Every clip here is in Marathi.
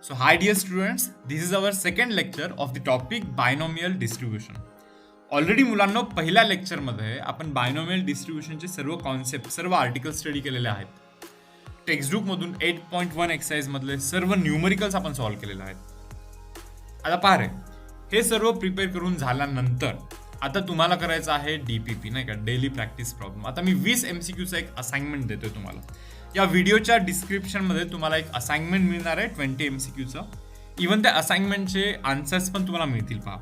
So hi dear students, this is our second lecture of the topic binomial distribution. Already मुलांना पहिल्या लेक्चरमध्ये आपण बायनॉमियल डिस्ट्रीब्युशनचे सर्व कॉन्सेप्ट सर्व आर्टिकल स्टडी केलेले आहेत. टेक्स्टबुकमधून 8.1 एक्सरसाइजमधले सर्व न्यूमरिकल्स आपण सॉल्व्ह केलेले आहेत. आता पहा रे, हे सर्व प्रिपेअर करून झाल्यानंतर आता तुम्हाला करायचं आहे डीपीपी, नाही का, डेली प्रॅक्टिस प्रॉब्लेम. आता मी 20 MCQचा एक असाइनमेंट देतोय तुम्हाला. या व्हिडिओच्या डिस्क्रिप्शनमध्ये तुम्हाला एक असाइनमेंट मिळणार आहे 20 MCQचा. इव्हन त्या असाइनमेंटचे आन्सर्स पण तुम्हाला मिळतील. पहा,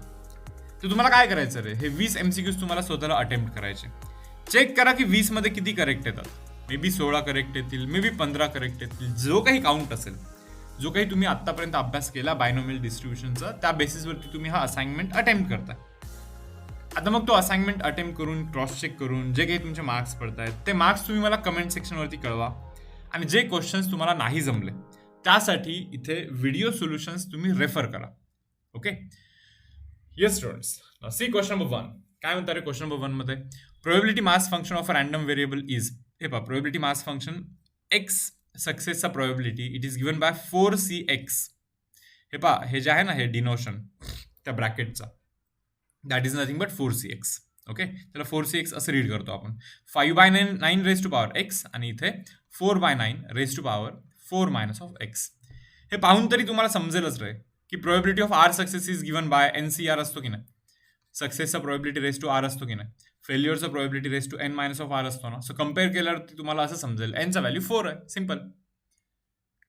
तर तुम्हाला काय करायचं रे, हे 20 MCQs तुम्हाला स्वतःला अटेम्प्ट करायचे. चेक करा की 20 मध्ये किती करेक्ट येतात. मे बी 16 करेक्ट येतील, मे बी 15 करेक्ट येतील. जो काही काउंट असेल, जो काही तुम्ही आतापर्यंत अभ्यास केला बायनॉमियल डिस्ट्रीब्युशनचा, त्या बेसिसवरती तुम्ही हा असाइनमेंट अटेम्प्ट करताय. आता मग तो असाइनमेंट अटेम्प्ट करून क्रॉस चेक करून जे काही तुमचे मार्क्स पडत आहेत ते मार्क्स तुम्ही मला कमेंट सेक्शनवरती कळवा. आणि जे क्वेश्चन्स तुम्हाला नाही जमले त्यासाठी इथे व्हिडिओ सोल्युशन्स तुम्ही रेफर करा. Okay, yes students, see question number 1. काय म्हणतात रे क्वेश्चन नंबर 1 मध्ये? Probability mass function of a random variable is. हे पहा, प्रोबॅबिलिटी मास फंक्शन एक्स सक्सेसचा probability it is given by 4cx. हे पहा, हे जे आहे ना, हे डिनोशन त्या ब्रॅकेटचा, that is nothing but 4cx. Okay, त्याला 4cx असं रीड करतो आपण. 5/9 रेज टू पॉवर x आणि इथे 4/9 raise to power 4 minus of x. हे पाहून तरी तुम्हाला समजेलच रे की probability of R success is given by NCR असतो की नाही. सक्सेसचा प्रोबॅबिलिटी रेज टू आर असतो की नाही. फेल्युअरचा probability raise to n minus of R असतो ना. सो कम्पेअर केल्यावरती तुम्हाला असं समजेल n चा व्हॅल्यू 4 आहे. Simple,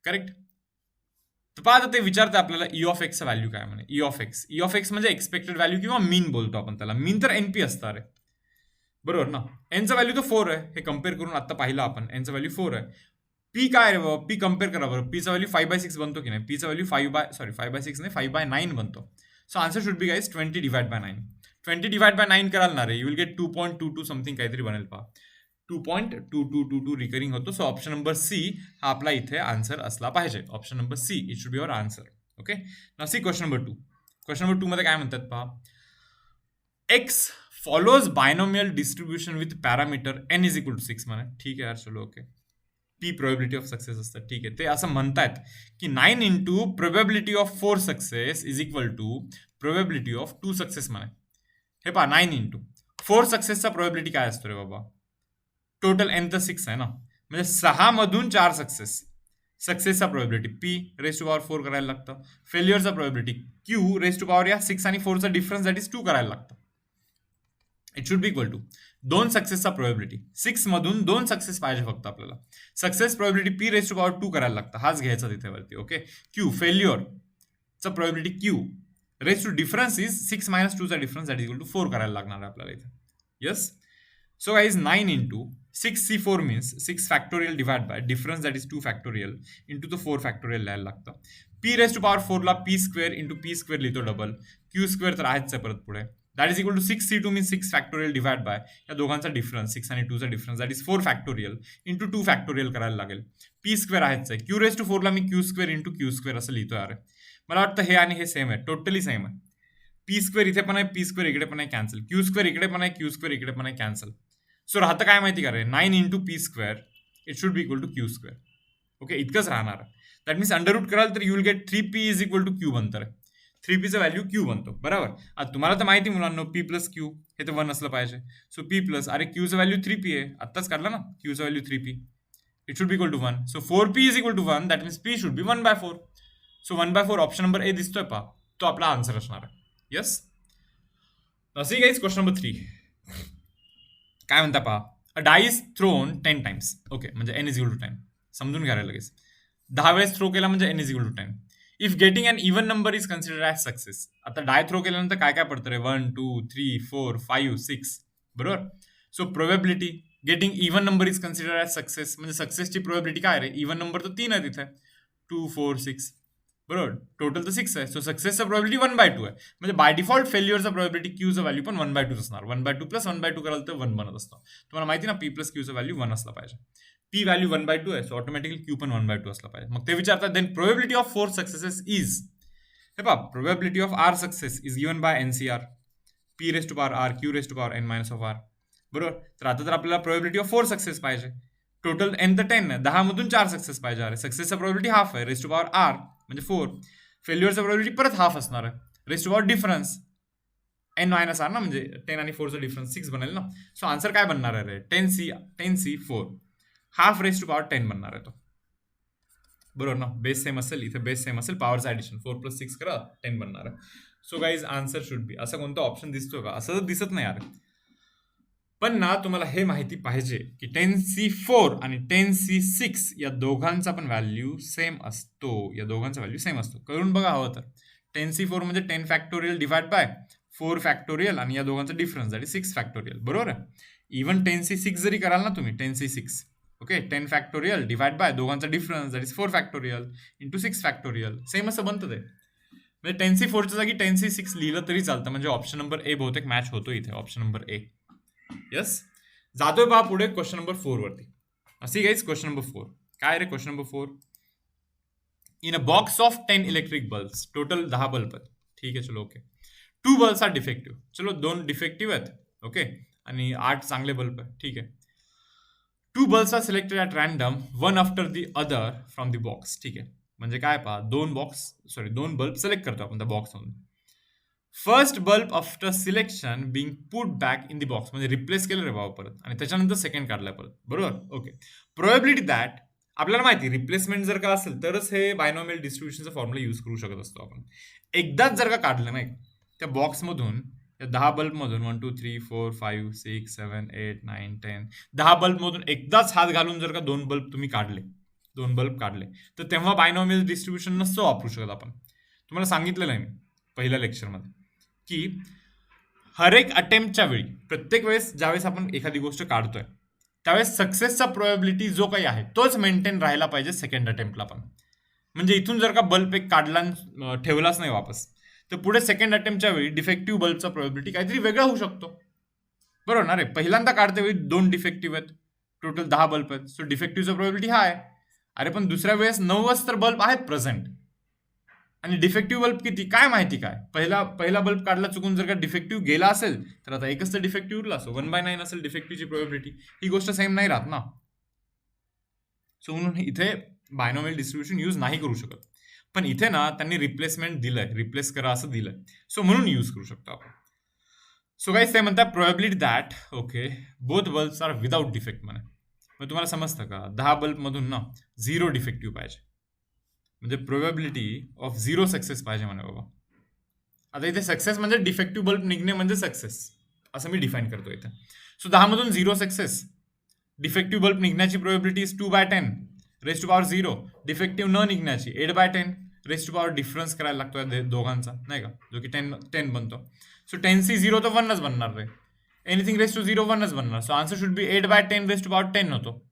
correct. तर पहा, आता ते विचारतं आपल्याला ई ऑफ एक्सचं व्हॅल्यू काय म्हणे. ई ऑफ एक्स म्हणजे एक्सपेक्टेड व्हॅल्यू किंवा मीन बोलतो आपण त्याला. मीन तर NP असतं रे, बरोबर ना. एनचा व्हॅल्यू तर 4 आहे. हे कम्पेअर करून आता पाहिलं आपण, एनचा व्हॅल्यू 4 आहे. पी काय रे बाबा, पी कम्पेअर करा बरं. पीचा व्हॅल्यू 5/6 बनतो की नाही. पीचा व्हॅल्यू 5/6 नाही 5/9 बनतो. So answer should be guys 20/9. 20/9 कराल ना रे, यू विल गेट 2.22 समथिंग काहीतरी बनेल. पहा, 2.2222 रिकरिंग होतो. सो ऑप्शन नंबर सी हा आपला इथे आन्सर असला पाहिजे. Option number C it should be your answer. Okay, now see question number 2. Question number 2 मध्ये काय म्हणतात पहा. X follows binomial distribution with parameter n is equal to 6 म्हणा. ठीक आहे यार, चलो okay. P probability of success असतात. ठीक आहे, ते असं म्हणतात की 9 into probability of 4 success is equal to probability of 2 success म्हणा. हे पहा, 9 इंटू 4 सक्सेसचा प्रोबॅबिलिटी काय असतो रे बाबा. टोटल n तर 6 आहे ना, म्हणजे 6 मधून 4 सक्सेसचा probability P raise to power 4 करायला लागतं. फेल्युअरचा probability Q raise to power या 6 आणि 4चा डिफरन्स दॅट इज 2 करायला लागतं. It should be equal to 2 सक्सेसचा प्रोबॅबिलिटी. 6 मधून 2 सक्सेस पाहिजे फक्त आपल्याला. Success probability P raise to power 2 करायला लागतं. हाच घ्यायचा तिथे वरती. ओके, क्यू फेल्युअरचा probability Q raise to difference is 6 मायनस 2चा difference that is equal to 4 करायला लागणार आहे आपल्याला इथे. Yes, so guys 9 into 6c4 means 6 factorial divide by difference that is 2 factorial into तो 4 फॅक्टोरियल लिहायला लागतं. पी रेज टू पॉवर 4ला p square into P square लिहितो डबल. क्यू स्क्वेअर तर आहेच आहे परत पुढे. That is equal to 6c2 means 6 factorial divide by या दोघांचा डिफरन्स 6 आणि 2चा difference that is 4 factorial into 2 factorial करायला लागेल. पी स्क्वेअर आहेच आहे. क्यू रेज टू 4ला मी q square into q square असं लिहितो. अरे मला वाटतं हे आणि हे सेम आहे, टोटली सेम आहे. पी स्क्वेअर इथे पण आहे, पी स्क्वेअर इकडे पण आहे, कॅन्सल. क्यू स्क्वेअर इकडे पण आहे, क्यू स्क्वेअर इकडे पण आहे, कॅन्सल. सो राहतं काय माहिती का रे, 9 into P square it should be equal to Q square. Okay, इतकंच राहणार आहे. दॅट मीन्स अंडररूट कराल तर you will get 3p is equal to Q बनतं रे. 3pचं व्हॅल्यू क्यू बनतो, बरोबर. आता तुम्हाला तर माहिती मुलांना पी प्लस क्यू हे तर 1 असलं पाहिजे. सो पी प्लस, अरे क्यूचं व्हॅल्यू 3p आहे, आत्ताच काढला ना क्यूचं value 3p. It should be equal to 1. So 4p is equal to 1 that means p should be 1/4. So 1/4 option number A दिसतोय पहा, तो आपला आन्सर असणार आहे. Yes, see guys question number 3. काय म्हणता पहा. A dice thrown 10 times. Okay, म्हणजे n इज इक्वल टू 10. समजून घ्यायला लगेच. 10 वेळेस थ्रो केला म्हणजे n is equal to 10. If getting an even number is considered as success. आता डाय थ्रो केल्यानंतर काय काय पडतं रे, 1 2 3 4 5 6, बरोबर. So probability getting even number is considered as success, म्हणजे सक्सेसची प्रोबॅबिलिटी काय रे, इव्हन नंबर तर 3 आहे तिथे, 2 4 6, बरोबर. टोटल तर 6 आहे. सो सक्सेसचा प्रोबॅबिलिटी 1/2 आहे. म्हणजे बाय डिफॉल्ट फेल्युअरचा प्रोबॅबिलिटी क्यूचा व्हॅल्यू पण 1/2 असणार. 1/2 प्लस 1/2 कराल तर 1 बनत असतं. तुम्हाला माहिती ना, पी प्लस क्यूचं व्हॅल्यू 1 असला पाहिजे. पी व्हॅल्यू 1/2 आहे, सो ऑटोमॅटिकली क्यू पण 1/2 असला पाहिजे. मग ते विचारतात then probability of 4 successes is. हे पहा, probability of R success is given by NCR. P raise to power R Q raise to power n minus of R, बरोबर. तर आता तर आपल्याला प्रोबॅबिलिटी ऑफ 4 सक्सेस पाहिजे. टोटल n तर 10 आहे, 10 मधून 4 सक्सेस पाहिजे. अरे सक्सेसचा प्रोबॅबिलिटी हाफ आहे, रेज टू पॉवर आर म्हणजे 4. फेल्युअरचा प्रोबॅबिलिटी परत हाफ असणार आहे. Raise to power difference n minus R ना, म्हणजे 10 आणि 4चा डिफरन्स 6 बनेल ना. सो आन्सर काय बनणार आहे रे? 10c 4. Half raise to power 10 बनणार आहे तो. बरोबर ना, बेस सेम असेल, इथे बेस सेम असेल, पॉवरचं ऍडिशन 4 + 6 करा 10 बनणार आहे. सो गाईज आन्सर शुड बी. असा कोणता ऑप्शन दिसतो का? असं तर दिसत नाही यार. पण ना तुम्हाला हे माहिती पाहिजे की 10c4 आणि 10c6 या दोघांचा पण व्हॅल्यू सेम असतो. या दोघांचा व्हॅल्यू सेम असतो. करून बघा हवं तर. 10c4 म्हणजे 10 फॅक्टोरियल डिवाइड बाय 4 फॅक्टोरियल आणि या दोघांचा डिफरन्स दॅट इज 6 फॅक्टोरियल. बरोबर आहे. इव्हन 10c6 जरी कराल ना तुम्ही, 10c6 okay, 10 factorial divide by दोघांचा difference that is 4 factorial into 6 factorial, same असं बनतं ते. म्हणजे 10c4च्या जागी 10c6 लिहिलं तरी चालतं. म्हणजे ऑप्शन नंबर ए बहुतेक मॅच होतो इथे. ऑप्शन नंबर ए. यस. जातोय पहा पुढे क्वेश्चन नंबर 4 वरती. असे गाईज क्वेश्चन नंबर 4 काय रे? Question number 4, in a box of 10 electric bulbs, total 10 bulb आहेत. ठीक आहे, चलो ओके. 2 bulbs are defective. चलो 2 डिफेक्टिव्ह आहेत, ओके, आणि 8 चांगले बल्ब आहेत. ठीक आहे. 2 bulbs are selected at random one after the other from the box. ठीक आहे. म्हणजे काय पहा, 2 बल्ब सिलेक्ट करतो आपण त्या बॉक्समधून. First bulb after selection being put back in the box, म्हणजे रिप्लेस केलं रे बाबा परत, आणि त्याच्यानंतर सेकंड काढलाय परत. बरोबर, ओके. प्रोबॅबिलिटी दॅट, आपल्याला माहिती रिप्लेसमेंट जर का असेल तरच हे बायनॉमियल डिस्ट्रीब्युशनचा फॉर्म्युला यूज करू शकत असतो आपण. एकदाच जर का काढलं नाही त्या बॉक्समधून, त्या 10 बल्बमधून 1 2 3 4 5 6 7 8 9 10 10 बल्बमधून एकदाच हात घालून जर का 2 बल्ब तुम्ही काढले, 2 बल्ब काढले, तर तेव्हा बायनॉमियल डिस्ट्रीब्युशन नसतो वापरू शकत आपण. तुम्हाला सांगितलेलं आहे मी पहिल्या लेक्चरमध्ये की हर एक अटेम्प्टच्या वेळी, प्रत्येक वेळेस ज्यावेळेस आपण एखादी गोष्ट काढतोय त्यावेळेस सक्सेसचा प्रोबॅबिलिटी जो काही आहे तोच मेंटेन राहायला पाहिजे सेकंड अटेम्प्टला पण. म्हणजे इथून जर का बल्ब एक काढला ठेवलाच नाही वापस, तर पुढे सेकंड अटेम्प्टच्या वेळी डिफेक्टिव्ह बल्बचा प्रोबॅबिलिटी काहीतरी वेगळा होऊ शकतो. बरोबर ना रे? पहिल्यांदा काढते वेळी 2 डिफेक्टिव्ह आहेत, टोटल 10 बल्ब आहेत, सो डिफेक्टिव्हचा प्रोबॅबिलिटी हा आहे. अरे पण दुसऱ्या वेळेस 9च तर बल्ब आहेत प्रेझेंट, आणि डिफेक्टिव्ह बल्ब किती काय माहिती काय. पहिला बल्ब काढला चुकून, जर का डिफेक्टिव्ह गेला असेल तर आता एकच तर डिफेक्टिव्ह उरला, सो 1/9 असेल डिफेक्टिव्हची प्रोबॅबिलिटी. ही गोष्ट सेम नाही राहत ना. सो म्हणून इथे बायनॉमियल डिस्ट्रीब्युशन यूज नाही करू शकत. पण इथे ना त्यांनी रिप्लेसमेंट दिलंय, रिप्लेस करा असं दिलंय, सो म्हणून यूज करू शकतो आपण. सो गाईज ते म्हणतात probability that okay both bulbs are without defect म्हणे. मग तुम्हाला समजतं का, 10 बल्बमधून ना 0 डिफेक्टिव्ह पाहिजे, म्हणजे प्रोबॅबिलिटी ऑफ 0 सक्सेस पाहिजे म्हणे बाबा. आता इथे सक्सेस म्हणजे डिफेक्टिव्ह बल्ब निघणे म्हणजे सक्सेस, असं मी डिफाईन करतो इथे. सो 10 मधून 0 सक्सेस, डिफेक्टिव्ह बल्ब निघण्याची probability is 2/10 raise to power 0. Defective न निघण्याची 8/10 रेस्ट टू पॉवर डिफरन्स करायला लागतो दोघांचा, नाही का, जो की 10 बनतो. सो 10c0 तर 1च बनणार रे. एनिथिंग रेस्ट टू 0 1च बनणार. So answer should be 8/10 raise to power 10 होतो.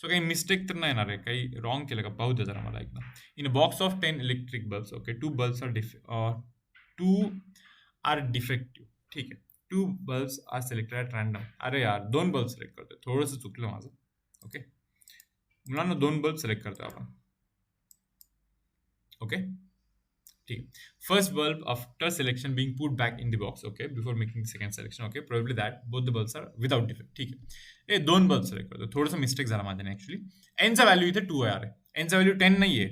सो काही मिस्टेक तर नाही येणार आहे, काही रॉंग केलं का पाहू दे जरा मला एकदा. In a box of 10 electric bulbs okay 2 bulbs are defective. ठीक आहे, 2 bulbs are selected at random. अरे यार 2 बल्ब सिलेक्ट करतोय, थोडंसं चुकलं माझं. ओके मुलांना 2 बल्ब सिलेक्ट करतोय आपण. ओके ठीक आहे. First bulb after selection being put back in the box okay before making second selection. Okay probability that both the bulbs are without defect. ठीक आहे. 2 बल्ब सिलेक्ट करतो, थोडंसं मिस्टेक झाला माझ्याने ऍक्च्युली. एनचा व्हॅल्यू इथे 2 आहे. अरे एनचा व्हॅल्यू 10 नाही आहे,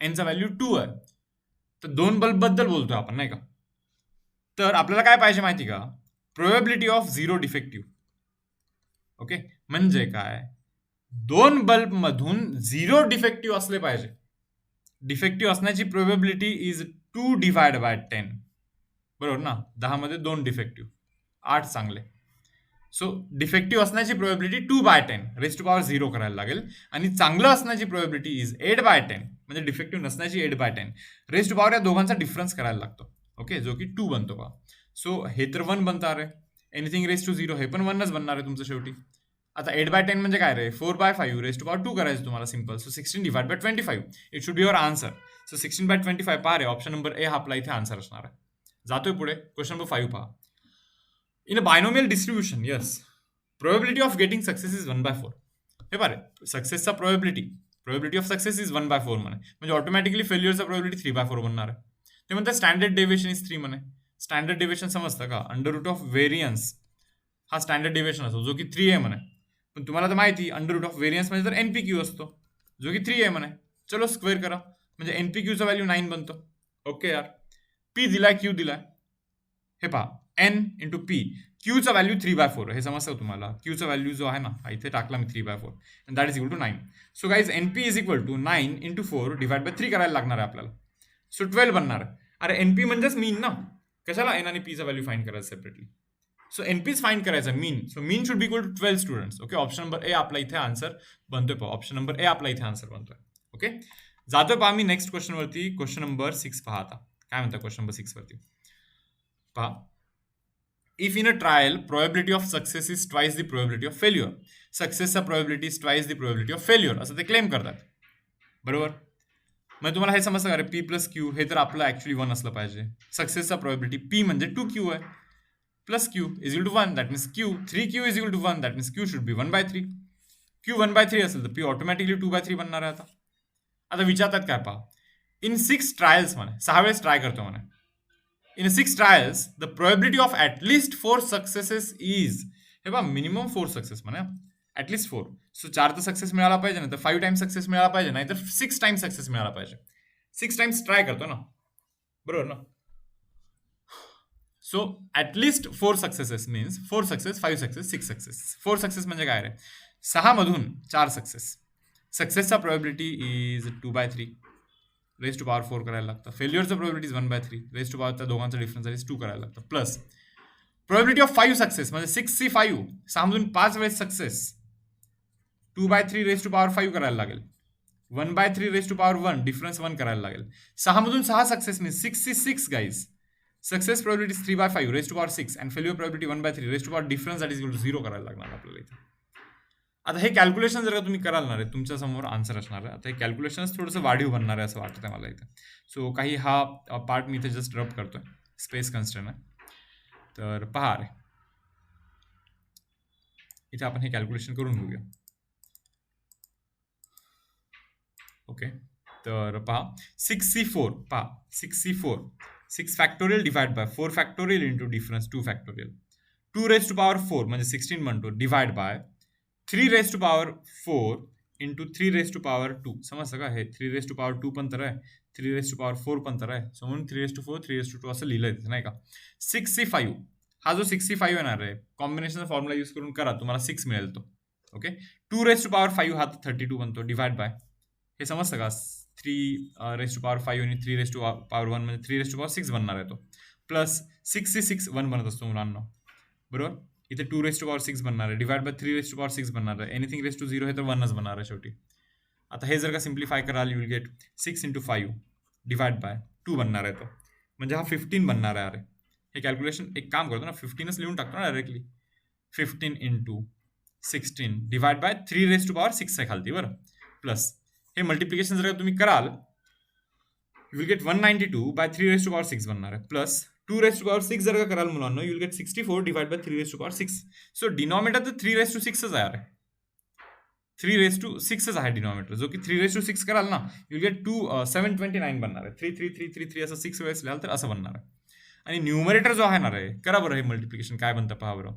एनचा व्हॅल्यू 2 आहे. तर 2 बल्ब बद्दल बोलतोय आपण, नाही का. तर आपल्याला काय पाहिजे माहिती का, प्रोबॅबिलिटी ऑफ 0 डिफेक्टिव्ह. ओके म्हणजे काय, 2 बल्ब मधून 0 डिफेक्टिव्ह असले पाहिजे. डिफेक्टिव्ह असण्याची प्रोबॅबिलिटी इज 2/10. बरोबर ना, 10 मध्ये 2 डिफेक्टिव्ह, 8 चांगले. सो डिफेक्टिव्ह असण्याची प्रोबॅबिलिटी 2/10 रेस्ट टू पॉवर 0 करायला लागेल, आणि चांगलं असण्याची प्रोबॅबिलिटी इज 8/10, म्हणजे डिफेक्टिव्ह नसण्याची 8/10 रेस्ट टू पॉवर या दोघांचा डिफरन्स करायला लागतो. ओके जो की 2 बनतो का. सो हे तर 1 बनणार आहे, एनिथिंग रेस्ट टू 0 हे पण 1च बनणार आहे तुमचं शेवटी. आता 8/10 म्हणजे काय रे, 4/5 रेस्ट टू पॉवर 2 करायचं तुम्हाला simple. So 16/25 it should be your answer. So 16/25 पहा रे, ऑप्शन नंबर ए हा आपला इथे आन्सर असणार आहे. जातोय पुढे, क्वेश्चन नंबर 5 पहा. In a binomial distribution yes probability of getting success is 1/4. हे पहा रे, सक्सेसचा प्रोबॅबिलिटी ऑफ सक्सेस इज 1/4 म्हणे, म्हणजे ऑटोमॅटिकली फेल्युअरचा प्रोबॅबिलिटी 3/4 बनणार आहे. ते म्हणतात स्टँडर्ड डेव्हिएशन इज 3 म्हणे. स्टँडर्ड डेव्हिएशन समजतं का, अंडर रूट ऑफ व्हेरियन्स हा स्टँडर्ड डेव्हिएशन असतो, जो की 3 आहे म्हणे. पण तुम्हाला तर माहिती अंडर रूट ऑफ व्हेरियन्स म्हणजे तर NPQ असतो, जो की 3 आहे म्हणे. चलो स्क्वेअर करा, म्हणजे एनपी क्यूचा व्हॅल्यू 9 बनतो. ओके यार. पी दिलाय, क्यू दिलाय. हे पहा, एन इंटू पी. क्यूचा व्हॅल्यू 3/4 हे समजतं तुम्हाला. क्यूचा व्हॅल्यू जो आहे ना, हा इथे टाकला मी 3/4 and that is equal to 9. So guys NP is equal to 9 into 4 divide by 3 करायला लागणार आहे आपल्याला. सो 12 बनणार आहे. अरे एनपी म्हणजेच मीन ना, कशाला एन आणि पीचा व्हॅल्यू फाइंड करायचं सेपरेटली. सो एनपीच फाइंड करायचं mean. So mean should be equal to 12 students. Okay, option number A आपला इथे आन्सर बनतोय. पहा, ऑप्शन नंबर ए आपला इथे आन्सर बनतोय. ओके, जातोय पहा मी नेक्स्ट क्वेश्चन वरती. क्वेश्चन नंबर 6 पहा आता काय म्हणतात क्वेश्चन नंबर 6 वरती. पहा, if in a trial probability of success is twice the probability of failure, सक्सेसचा probability is twice the probability of failure असं ते क्लेम करतात. बरोबर. मग तुम्हाला हे समजतं का रे, पी प्लस क्यू हे तर आपलं ऍक्च्युली 1 असलं पाहिजे. सक्सेसचा probability पी म्हणजे 2q आहे plus Q is equal to 1, that means Q 3q is equal to 1, that means Q should be 1/3. Q 1/3 असेल तर पी ऑटोमॅटिकली 2/3 बनणार आहे. आता विचारतात काय पहा, इन 6 ट्रायल्स म्हणे 6 वेळेस ट्राय करतो म्हणे. In 6 trials, the probability of at least 4 successes is, हे बघा मिनिमम 4 सक्सेस म्हणा, ॲटलिस्ट 4. सो 4 तर सक्सेस मिळाला पाहिजे ना, तर 5 टाइम्स सक्सेस मिळाला पाहिजे, नाही तर 6 टाइम्स सक्सेस मिळाला पाहिजे. 6 टाइम्स ट्राय करतो ना, बरोबर ना. So at least 4 successes means 4 success, 5 success, 6 success. 4 success म्हणजे काय रे, 6 मधून 4 सक्सेस. सक्सेसचा probability is 2/3 raise to power 4 करायला लागतं. फेल्युअरचं probability is 1/3 raise to power, त्या दोघांचा डिफरन्स आहे 2 करायला लागतं. प्लस प्रोबॅबिलिटी ऑफ 5 सक्सेस म्हणजे 6C5 6 मधून 5 वेळेस सक्सेस 2/3 रेस टू पॉवर 5 करायला लागेल. 1/3 रेस टू पॉवर 1 डिफरन्स 1 करायला लागेल. 6 मधून 6 success means 6C6 guys. Success probability 3/5 raise to power 6 and failure probability 1/3 raise to power difference that is equal to 0 करायला लागणार आपल्याला इथे. आता हे कॅल्क्युलेशन जर का तुम्ही कराल ना रे, तुमच्या समोर आन्सर असणार आहे. आता हे कॅल्क्युलेशन थोडंसं वाढीव बनणार आहे असं वाटतं मला इथे. सो काही हा पार्ट मी इथे जस्ट रब करतोय, स्पेस कन्स्ट्रेन आहे. तर पहा रे, इथे आपण हे कॅल्क्युलेशन करून घेऊया. ओके, तर पहा 6C4 पहा 6C4 6 factorial divide by 4 factorial into difference 2 factorial 2 raise to power 4 म्हणजे 16 म्हणतो divide by 3 raise to power 4 into 3 raise to power 2. समजतं का, हे 3 रेस टू पॉवर 2 पण तर आहे, 3 रेस टू पॉवर 4 पण तर आहे. सो म्हणून 3 रेस टू 4 3 रेस टू 2 असं लिहिलं आहे नाही का. 6C5 हा जो 6C5 येणार आहे, कॉम्बिनेशनचा फॉर्म्युला यूज करून करा, तुम्हाला 6 मिळेल तो. ओके, 2 रेस टू पॉवर 5 हा 32 बनतो डिवाइड बाय, हे समजतं का, 3 रेस टू पॉवर 5 आणि 3 रेस टू पॉवर 1 म्हणजे 3 रेस टू पॉवर 6 बनणार आहे तो. प्लस 6C6 1 बनत असतो मुलांना, बरोबर. इथे 2 रेस टू पॉवर 6 बनणार आहे divide by 3 raise to power 6 बनणार आहे. एनिथिंग रेस टू 0 हे तर 1च बनणार आहे शेवटी. आता हे जर का सिम्प्लिफाय कराल you will gate 6 into 5 divide by 2 बनणार आहे तो, म्हणजे हा 15 बनणार आहे. अरे हे कॅल्क्युलेशन एक काम करतो ना, 15च लिहून टाकतो ना directly. 15 into 16 divide by 3 raise to power 6 आहे खालती, बरं. प्लस हे मल्टिप्लिकेशन जर का तुम्ही कराल you will get 192 by 3 raise to power 6 बनणार आहे. प्लस 2 रेस टू पॉवर 6 जर का कराल मुलांना you will get 64 divide by 3 raise to power 6. So denominator तर 3 रेस टू 6च आहे. 3 रेस टू 6च आहे डिनॉमिनेटर, जो की 3 रेस टू 6 कराल ना यू विल गेट 729 बनणार आहे. 3 असं 6 वेळेस लिहाल तर असं बनणार आहे. आणि न्यूमरेटर जो आहे ना रे, करा बरं हे मल्टिप्लिकेशन काय बनतं पहा बरं.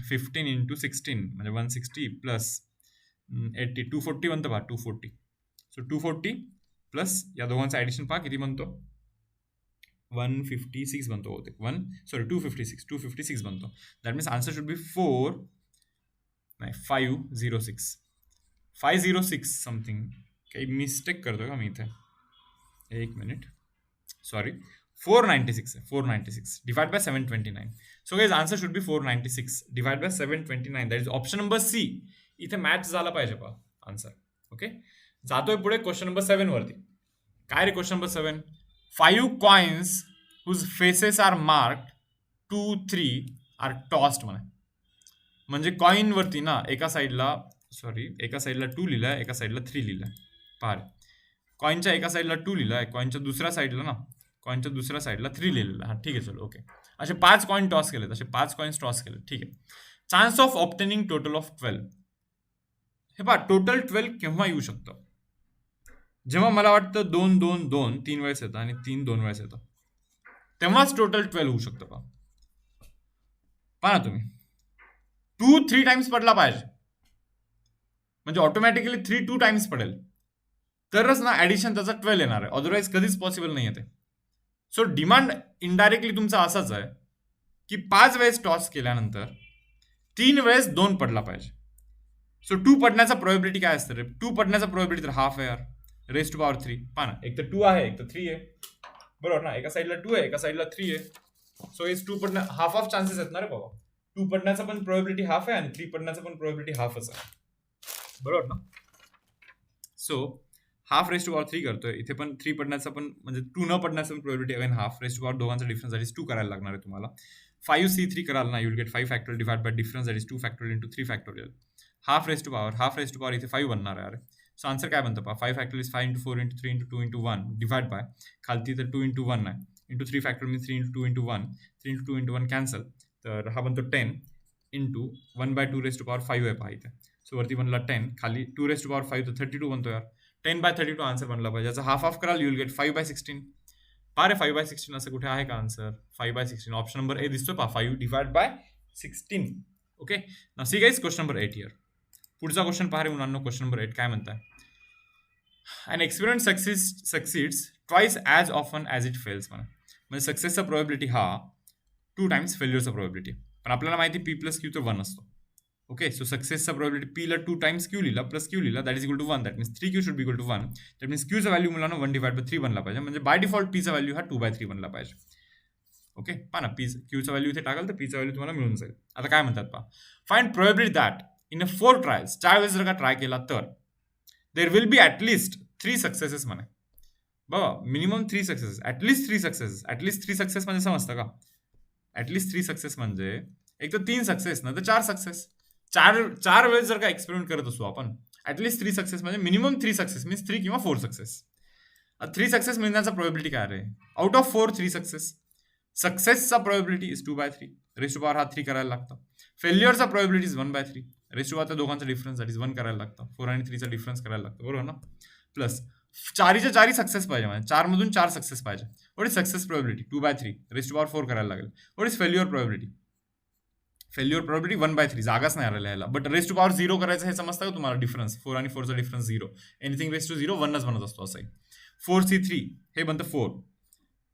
15 इंटू 16 म्हणजे 160 प्लस 80 240 बनतं पहा 240. सो 240 प्लस या दोघांचं ॲडिशन पहा किती बनतो, 156 बनतो होते 256 बनतो. That means answer should B 506 something. काही मिस्टेक करतो का मी इथे, एक मिनिट, सॉरी 496 आहे. 496 divide by 729. So guys answer should be 496 divide by 729. That is option number C. इथे मॅच झाला पाहिजे पहा आन्सर. ओके, जातोय पुढे क्वेश्चन नंबर 7 वरती. काय रे question number 7, 5 coins whose faces are marked 2, 3 are tossed म्हणे. म्हणजे कॉइन वरती ना एका साईडला 2 लिहिलाय, एका साईडला 3 लिहिलाय. पहा कॉइनच्या एका साईडला 2 लिहिलाय, कॉइनच्या दुसऱ्या साईडला 3 लिहिलेला. हा ठीक आहे, चलो ओके. असे 5 कॉइन टॉस केलेत, असे 5 कॉइन्स टॉस केले, ठीक आहे. Chance of obtaining total of 12. हे पहा टोटल 12 केव्हा येऊ शकतं, जेव्हा मला वाटतं 2 2 2 3 वेळेस येतं आणि 3 2 वेळेस येतं, तेव्हाच टोटल 12 होऊ शकतं. पहा ना तुम्ही, 2 3 टाइम्स पडला पाहिजे म्हणजे ऑटोमॅटिकली 3 2 टाइम्स पडेल. तरच ना ऍडिशन त्याचा 12 येणार आहे, अदरवाईज कधीच पॉसिबल नाही आहे ते. सो डिमांड इनडायरेक्टली तुमचा असाच आहे की 5 वेळेस टॉस केल्यानंतर 3 वेळेस 2 पडला पाहिजे. सो 2 पडण्याचा प्रोबॅबिलिटी काय असतं रे? 2 पडण्याचा प्रोबॅबिलिटी तर हाफ आहे यार, रेस टू पॉवर 3. पहा ना, एक तर 2 आहे, एक तर 3 आहे, बरोबर ना? एका साईडला 2 आहे, एका साईडला 3 आहे. सो इज 2 पडण्या हाफ ऑफ चान्सेस आहेत ना रे बाबा. 2 पडण्याचा पण प्रोबॅबिलिटी हाफ आहे आणि 3 पडण्याचा पण प्रोबॅबिलिटी हाफच आहे, बरोबर ना? So half raise to power 3 करतोय इथे, पण 3 पडण्याचा पण म्हणजे 2 न पडण्याचा पण probability again half. Raise to power दोघांचा डिफरन्स दॅट इज 2 करायला लागणार आहे तुम्हाला. 5c3 कराल ना, you will get 5 factorial divide by difference that is 2 factorial into 3 factorial. Half raise to power इथे 5 बनणार आहे. अरे सो आन्सर काय बनतं पहा, 5 factorial is 5 into 4 into 3 into 2 into 1 divide bye खालती तर 2 इंटू 1 आहे, into 3 factorial means 3 into 2 into 1, 3 into 2 into 1 cancel, तर हा बनतो 10 इंटू 1/2 रेस टू पॉवर 5 आहे पहा इथे. सो वरती बनला 10, खाली 2 रेस टू पॉवर 5 तर 32 बनतो यार. 10/32 आन्सर बनला पाहिजे. याचा हाफ ऑफ कराल, यू विल गेट 5/16. पहा रे 5/16 असं कुठे आहे का आन्सर? 5/16 ऑप्शन नंबर ए दिसतोय पहा, 5 divide by 16. Okay, now see guys question number 8 here. पुढचा क्वेश्चन पहा रे मुलांनो, क्वेश्चन नंबर 8 काय म्हणताय? An experiment succeeds twice as often as it fails. म्हणजे सक्सेसचा प्रोबॅबिलिटी हा 2 टाइम्स फेल्युअरचा प्रोबॅबिलिटी. पण आपल्याला माहिती पी प्लस क्यू तर 1 असतो. ओके, सो सक्सेसचा प्रोबॅबिलिटी पी ला 2 टाइम्स क्यू लिहिला प्लस क्यू लिहिला that is equal to 1. That means 3q should be equal to 1. That means क्यूचा व्हॅल्यू मुलांना 1 डिवाइड बाय 3 बनला पाहिजे. म्हणजे बाय डिफॉल्ट पीचा व्हॅल्यू हा 2/3 बनला पाहिजे. ओके, पहा ना, पी क्यूचा व्हॅल्यू इथे टाकाल तर पीचा व्हॅल्यू तुम्हाला मिळून जाईल. आता काय म्हणतात पहा, find probability that in a 4 trials, 4 वेळेस जर का ट्राय केला तर देर विल बी ॲटलिस्ट 3 सक्सेसेस म्हणे. बाबा minimum 3 success, at least 3 success. At least 3 success म्हणजे समजतं का? ॲटलिस्ट 3 सक्सेस म्हणजे एक तर 3 सक्सेस ना तर 4 सक्सेस. 4 वेळेस जर का एक्सपेरिमेंट करत असू आपण, ॲटलिस्ट 3 सक्सेस म्हणजे मिनिमम 3 सक्सेस मीन्स 3 किंवा 4 सक्सेस. 3 सक्सेस मिळण्याचा प्रोबॅबिलिटी काय रे? Out of 4 3 success. सक्सेसचा probability is 2/3. Raise to power हा 3 करायला लागतं. फेल्युअरचा probability is 1/3. Raise to power दोघांचा डिफरन्स दॅट इज 1 करायला लागतं. 4 आणि 3 चा डिफरन्स करायला लागतं, बरोबर ना? प्लस 4च्या 4 सक्सेस पाहिजे, म्हणजे 4 मधून 4 सक्सेस पाहिजे. What is success probability? 2/3. Raise to power 4 करायला लागेल. What is failure probability? Failure probability 1/3. जागाच नाही आलेला याला. बट रेस टू पॉवर 0 करायचं हे समजतं का तुम्हाला? डिफरन्स 4 आणि 4चा डिफरन्स 0. एनिथिंग रेस टू 0 1च बनत असतो असं. 4c3 हे बनतं 4.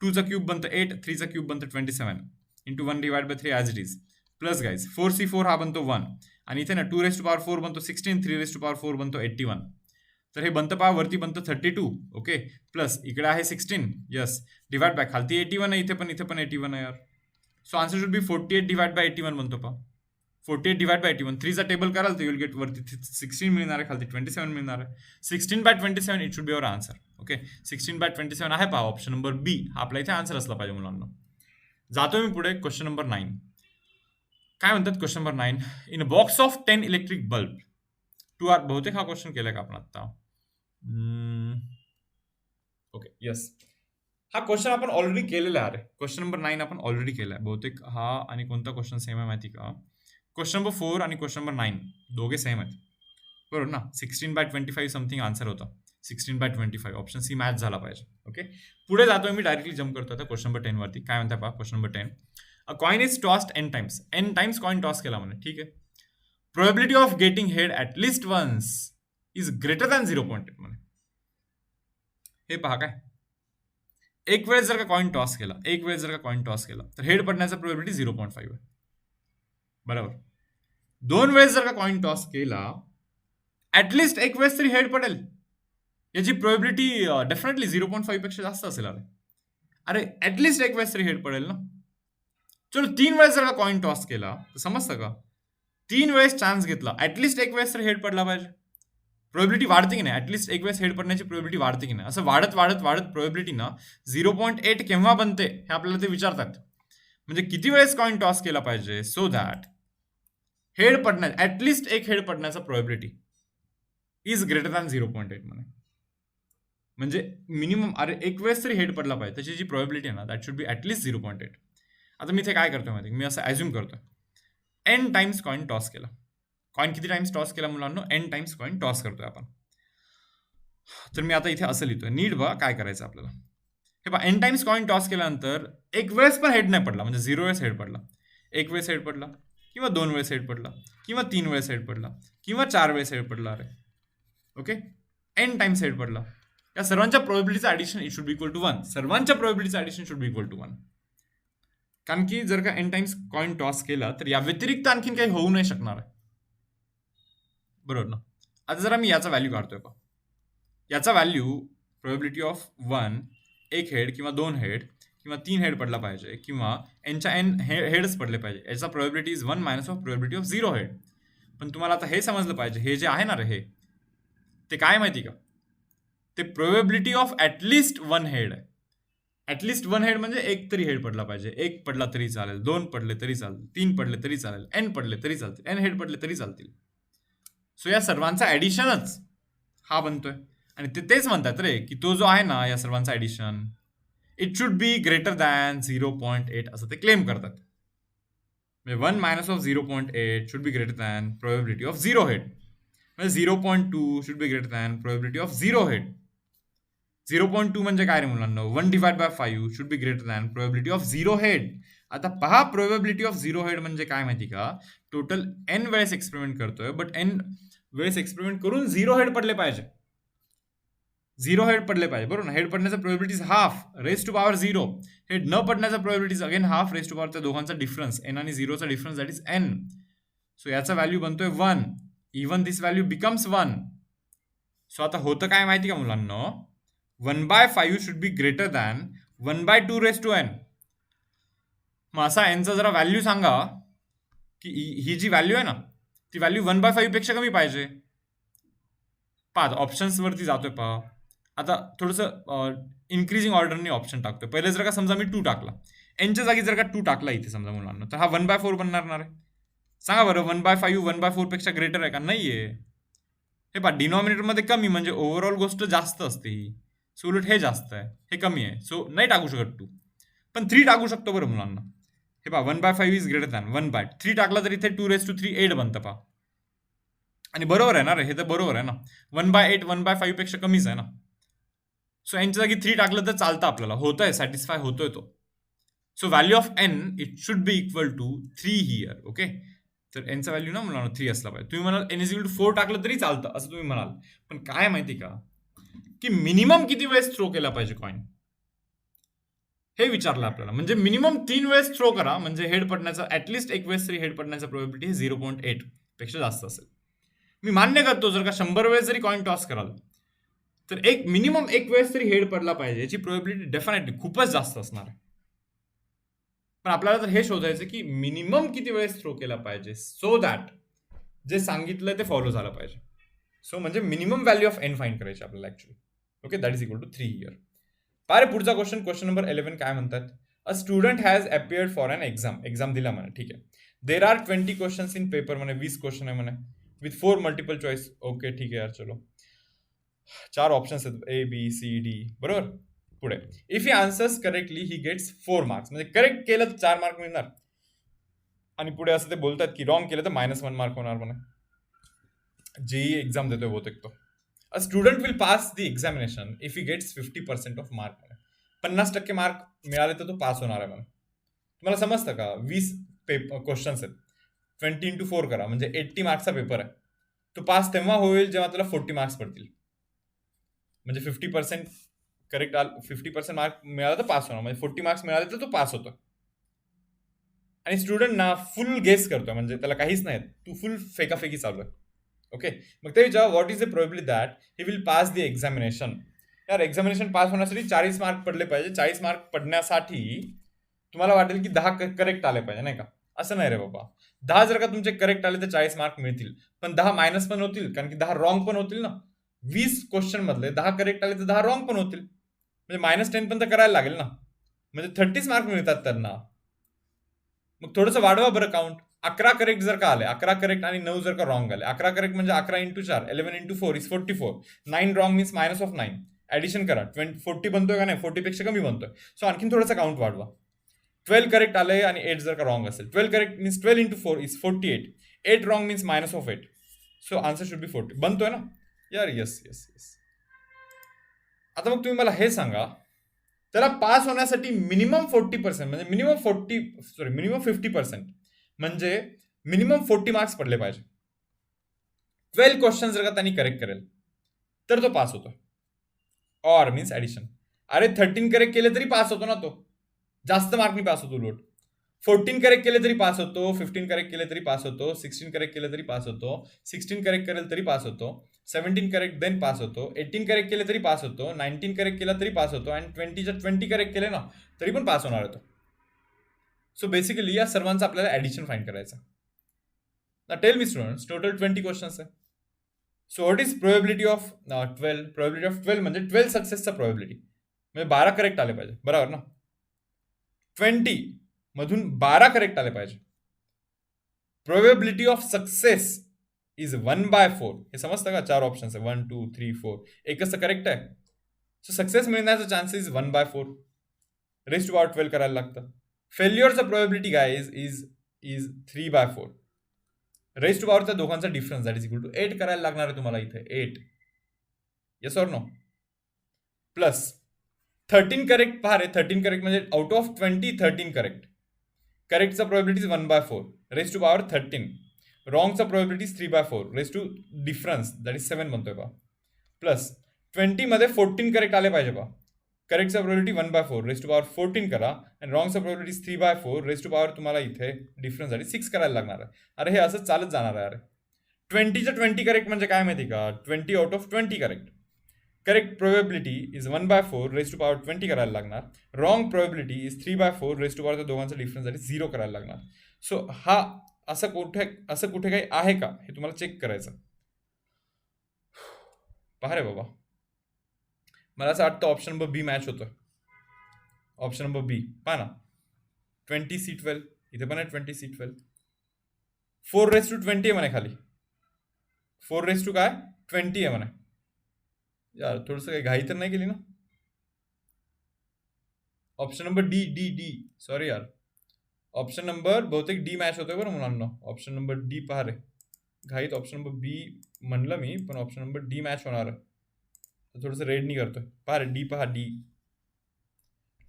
2चा क्यूब बनतं 8, 3चा क्यूब बनतं 27 into 1 divide by 3 as it is. Plus guys 4c4 हा बनतो 1 आणि इथे ना 2 रेस टू पॉवर 4 बनतो 16, 3 रेस टू पॉवर 4 बनतो 81. तर हे बनतं पहा, वरती बनतं 32. ओके, प्लस इकडे आहे 16, यस, डिवाइड बाय खालती 81 आहे, इथे पण 81 आहे यार. So answer should B 48 divide by 81 बनतो पहा. 48 डिवाइड बाय 81. 3चा टेबल कराल तर युल गेट वरती 16 मिळणार आहे, खालती 27 मिळणार आहे. 16/27 it should be our answer. Okay, 16/27 आहे पहा, ऑप्शन नंबर बी हा आपला इथे आन्सर असला पाहिजे मुलांना. जातो मी पुढे, क्वेश्चन नंबर 9. काय म्हणतात question number 9? In a box of 10 electric bulb two are, बहुतेक हा क्वेश्चन केलाय का आपण आता? ओके, येस, हा क्वेश्चन आपण ऑलरेडी केलेला आहे. क्वेश्चन नंबर 9 आपण ऑलरेडी केलाय बहुतेक. हा आणि कोणता क्वेश्चन सेम आहे माहिती का? क्वेश्चन नंबर 4 आणि क्वेश्चन नंबर 9 दोघे सेम आहेत, बरोबर ना? 16/25 समथिंग आन्सर होता. 16/25 ऑप्शन सी मॅच झाला पाहिजे. ओके, पुढे जातोय मी, डायरेक्टली जम्प करतो आता क्वेश्चन नंबर 10 वरती. काय म्हणता पहा question number 10. A coin is tossed n times. n times coin toss केला म्हणे, ठीक आहे. Probability of getting head at least once is greater than 0.8 म्हणे. हे पहा काय, एक वेळेस जर का कॉइन टॉस केला तर हेड पडण्याचा प्रोबॅबिलिटी 0.5 आहे, बरोबर. 2 वेळेस जर का कॉइन टॉस केला, ऍटलिस्ट एक वेळेस तरी हेड पडेल, याची प्रोबॅबिलिटी डेफिनेटली 0.5 पेक्षा जास्त असेल. अरे ऍटलिस्ट एक वेळेस तरी हेड पडेल ना. चलो 3 वेळेस जर का कॉइन टॉस केला तर समजतं का, 3 वेळेस चान्स घेतला, ऍटलिस्ट एक वेळेस तरी हेड पडला पाहिजे. प्रोबॅबिलिटी वाढते की नाही? ऍटलिस्ट एक वेळेस हेड पडण्याची प्रोबॅबिलिटी वाढते की नाही? असं वाढत प्रोबॅबिलिटी ना 0.8 केव्हा बनते हे आपल्याला ते विचारतात. म्हणजे किती वेळेस कॉइन टॉस केला पाहिजे सो दॅट हेड पडण्या, ऍटलिस्ट एक हेड पडण्याचा प्रोबॅबिलिटी इज ग्रेटर दॅन 0.8 म्हणे. म्हणजे मिनिमम, अरे एक वेळेस तरी हेड पडला पाहिजे, त्याची जी प्रोबॅबिलिटी आहे ना दॅट शुड बी ऍटलिस्ट 0.8. आता मी इथे काय करतोय माहिती, मी असं ॲज्युम करतोय n टाइम्स कॉइन टॉस केला. कॉइन किती टाइम्स टॉस केला मुलांना? n टाइम्स कॉइन टॉस करतोय आपण. तर मी आता इथे असं लिहितोय, नीट बघा काय करायचं आपल्याला. हे पहा, n टाइम्स कॉइन टॉस केल्यानंतर एक वेळेस पण हेड नाही पडला, म्हणजे 0 वेळेस हेड पडला, 1 वेळेस हेड पडला, किंवा 2 वेळेस हेड पडला, किंवा 3 वेळेस हेड पडला, किंवा 4 वेळेस हेड पडला. अरे ओके, n टाइम्स हेड पडला. या सर्वांच्या प्रोबेबिलिटीचं addition it should be equal to 1. सर्वांच्या प्रोबेबिलिटीचं addition should be equal to 1. कारण की जर का एन टाइम्स कॉइन टॉस केला तर या व्यतिरिक्त आणखीन काही होऊ नाही शकणार आहे. बरोबर ना. आता जरा मी याचा व्हॅल्यू काढतोय पहा. याचा व्हॅल्यू प्रोबेबिलिटी ऑफ 1 एक हेड किंवा 2 हेड किंवा 3 हेड पडला पाहिजे किंवा एनच्या एन हेडच पडले पाहिजे. याचा probability is 1 minus of probability of 0 head. पण तुम्हाला आता हे समजलं पाहिजे, हे जे आहे ना रे, हे ते काय माहिती का, ते प्रोबेबिलिटी ऑफ ॲटलिस्ट 1 हेड आहे. ॲटलिस्ट 1 हेड म्हणजे एक तरी हेड पडला पाहिजे. 1 पडला तरी चालेल, 2 पडले तरी चालेल, 3 पडले तरी चालेल, एन पडले तरी चालतील, एन हेड पडले तरी चालतील. सो या सर्वांचा ॲडिशनच हा बनतोय. आणि ते तेच म्हणतात रे की तो जो आहे ना या सर्वांचा addition it should be greater than 0.8 असं ते क्लेम करतात. म्हणजे 1 minus of 0.8 should be greater than probability of 0 head. म्हणजे 0.2 should be greater than probability of 0 head. 0.2 म्हणजे काय रे मुलांना, 1 divide bye 5 should be greater than probability of 0 head. आता पहा, प्रोबेबिलिटी ऑफ 0 हेड म्हणजे काय माहिती का, टोटल एन वेळेस एक्सपेरिमेंट करतोय बट एन वेळेस एक्सपेरिमेंट करून 0 हेड पडले पाहिजे. 0 हेड पडले पाहिजे, बरोबर ना. हेड पडण्याचा प्रोबेबिलिटीज half raise to power 0. Head न पडण्याचा प्रोबेबिलिटीज again half raise to power, त्या दोघांचा डिफरन्स एन आणि 0चा difference that is n. So याचा व्हॅल्यू बनतोय 1. Even this value becomes 1. So आता होतं काय माहिती का मुलांना, 1/5 should be greater than 1/2 raise to n. मग असा एनचा जरा व्हॅल्यू सांगा की ही जी व्हॅल्यू आहे ना ती व्हॅल्यू 1/5 पेक्षा कमी पाहिजे. पहा ऑप्शन्स वरती जातोय पहा. आता थोडंसं इन्क्रीजिंग ऑर्डरने ऑप्शन टाकतोय. पहिले जर का समजा मी 2 टाकला, एनच्या जागी जर का 2 टाकला इथे समजा मुलांना, तर हा 1/4 बनणार आहे. सांगा बरं 1/5 1/4 पेक्षा ग्रेटर आहे का? नाहीये. हे पहा, डिनॉमिनेटरमध्ये कमी म्हणजे ओव्हरऑल गोष्ट जास्त असते ही. सो उलट हे जास्त आहे, हे कमी आहे. सो नाही टाकू शकत 2, पण 3 टाकू शकतो बरं मुलांना. हे पहा 1/5 इज ग्रेटर दॅन 1/3 टाकला तर इथे 2⁻³ 8 बनतं पहा. आणि बरोबर आहे ना रे, हे तर बरोबर आहे ना. 1/8 1/5 पेक्षा कमीच आहे ना. सो एनच्या जागी 3 टाकलं तर चालतं आपल्याला, होतंय, सॅटिस्फाय होतोय तो. So value of N it should be equal to 3 here. Okay, तर एनचा व्हॅल्यू ना मुलांना 3 असला पाहिजे. तुम्ही म्हणाल एन इज इक्वल टू 4 टाकलं तरी चालतं असं तुम्ही म्हणाल, पण काय माहिती का की मिनिमम किती वेळेस थ्रो केला पाहिजे कॉइन हे विचारलं आपल्याला. म्हणजे मिनिमम 3 वेळेस थ्रो करा, म्हणजे हेड पडण्याचा ऍटलिस्ट एक वेळेस तरी हेड पडण्याचा प्रोबेबिलिटी 0.8 पेक्षा जास्त असेल. मी मान्य करतो जर का 100 वेळेस जरी कॉइन टॉस कराल तर एक मिनिमम एक वेळेस तरी हेड पडला पाहिजे, याची प्रोबेबिलिटी डेफिनेटली खूपच जास्त असणार आहे. पण आपल्याला तर हे शोधायचं की मिनिमम किती वेळेस थ्रो केला पाहिजे सो दॅट जे सांगितलं ते फॉलो झालं पाहिजे. सो म्हणजे minimum value of n find करायची आपल्याला actually. Okay, that is equal to 3 here. पारे पुढचा क्वेश्चन नंबर 11 काय म्हणतात, a student has appeared for an exam दिला म्हणे. ठीक आहे, there are 20 questions in paper म्हणे, 20 क्वेश्चन आहे म्हणे विथ 4 मल्टिपल चॉईस. ओके ठीक आहे यार, चलो 4 ऑप्शन्स आहेत A B C D. बरोबर. पुढे if he answers correctly he gets 4 marks. म्हणजे करेक्ट केलं तर 4 मार्क मिळणार. आणि पुढे असं ते बोलतात की रॉंग केलं तर -1 मार्क होणार म्हणे. जेई एक्झाम देतोय बहुतेक तो. A student will pass the examination if he gets 50% of mark म्हणे. 50% मार्क मिळाले तर तो पास होणार आहे म्हणे. तुम्हाला समजतं का, 20 क्वेश्चन्स आहेत, 20 into 4 करा म्हणजे 80 मार्क्सचा पेपर आहे. तो पास तेव्हा होईल जेव्हा त्याला 40 मार्क्स पडतील. म्हणजे 50% करेक्ट 50% मार्क मिळाला तर पास होणार, म्हणजे 40 मार्क्स मिळाले तर तो पास होतो. आणि स्टुडंट ना फुल गेस करतोय, म्हणजे त्याला काहीच नाही, तू फुल फेकाफेकी चालू आहे. ओके, मग ते विचार what is the probability that he will pass the examination. यार एक्झामिनेशन पास होण्यासाठी 40 मार्क पडले पाहिजे. 40 मार्क पडण्यासाठी तुम्हाला वाटेल की 10 करेक्ट आले पाहिजे, नाही का? असं नाही रे बाबा. 10 जर का तुमचे करेक्ट आले तर 40 मार्क मिळतील, पण 10 मायनस पण होतील, कारण की 10 रॉंग पण होतील ना. 20 क्वेश्चन मधले 10 करेक्ट आले तर 10 रॉंग पण होतील, म्हणजे -10 पण तर करायला लागेल ना. म्हणजे 30 मार्क मिळतात त्यांना. मग थोडंसं वाढवा बरं काउंट. 11 करेक्ट जर का आले, 11 करेक्ट आणि 9 जर का रॉंग आले, 11 करेक्ट म्हणजे 11 into 4 11 into 4 is 44. 9 wrong means -9. Addition करा, 40 बनतोय का नाही, 40 पेक्षा कमी बनतोय. सो आणखीन थोडासा काउंट वाढवा. 12 करेक्ट आले आणि 8 जर का रॉंग असेल, 12 correct means 12 into 4 is 48. 8 wrong means -8. So answer should बी 40. बनतोय ना यार? Yes yes yes. आता मग तुम्ही मला हे सांगा, त्याला पास होण्यासाठी मिनिमम 40% म्हणजे मिनिमम 50% म्हणजे मिनिमम 40 मार्क्स पडले पाहिजे. 12 क्वेश्चन जर का त्यांनी करेक्ट करेल तर तो पास होतो. Or means addition. अरे 13 करेक्ट केले तरी पास होतो ना तो, जास्त मार्कनी पास होतो उलट. 14 करेक्ट केले तरी पास होतो, 15 करेक्ट केले तरी पास होतो, 16 करेक्ट केले तरी पास होतो, 16 करेक्ट केले तरी पास होतो, 17 करेक्ट देन पास होतो, 18 करेक्ट केले तरी पास होतो, 19 करेक्ट केला तरी पास होतो, आणि 20 करेक्ट केले ना तरी पण पास होणार होतो. सो बेसिकली या सर्वांचं आपल्याला ऍडिशन फाइंड करायचं. ना tell me students, total 20 questions आहे. So what is probability of 12? Probability of 12 म्हणजे 12 सक्सेसचा प्रोबेबिलिटी, म्हणजे 12 करेक्ट आले पाहिजे, बरोबर ना. 20 मधून 12 करेक्ट आले पाहिजे. Probability of success is 1/4. हे समजतं का? 4 ऑप्शन आहे, 1 2 3 4, एकच तर करेक्ट आहे. सो सक्सेस मिळण्याचा चान्सेस 1/4 रेस टू पॉवर 12 करायला लागतं. फेल्युअरचा प्रोबेबिलिटी काय इज 3/4 रेस टू पॉवर त्या दोघांचा difference that is equal to 8 करायला लागणार आहे तुम्हाला इथे, 8. Yes or no? Plus 13 correct पहा रे, 13 करेक्ट म्हणजे आउट ऑफ 20 13 करेक्ट. करेक्टचा प्रोबेबिलिटी 1/4 रेस टू पॉवर 13. रॉंगचा probability 3/4 raise to difference that is 7 बनतोय पहा. प्लस 20 मध्ये 14 करेक्ट आले पाहिजे पहा. करेक्टचा प्रोबेबिलिटी 1/4 रेस टू पॉवर 14 करा, आणि रॉंगचा प्रोबेबिलिटी 3/4 रेस टू पॉवर तुम्हाला इथे डिफरन्ससाठी 6 करायला लागणार आहे. अरे हे असं चालत जाणार आहे. अरे 20 करेक्ट म्हणजे काय माहिती का? 20 out of 20 correct. Correct probability is 1/4 raise to power 20 करायला लागणार. Wrong probability is 3/4 raise to power त्या दोघांचा डिफरन्ससाठी 0 करायला लागणार. सो हा असं कुठे काही आहे का हे तुम्हाला चेक करायचं. पहा रे बाबा, मला असं वाटतं ऑप्शन नंबर बी मॅच होतं. ऑप्शन नंबर बी पहा ना, 20C12 इथे पण आहे. 20C12 4/20 आहे म्हणे खाली. 4 काय 20 आहे म्हणे. यार थोडंसं काही घाई तर नाही केली ना? Option number D D D sorry यार, ऑप्शन नंबर बहुतेक डी मॅच होतोय बरं मुलांना. ऑप्शन नंबर डी पहा रे, घाईत ऑप्शन नंबर बी म्हणलं मी, पण ऑप्शन नंबर डी मॅच होणार आहे. थोडंसं रेड नाही करतोय, पहा रे, डी पहा, डी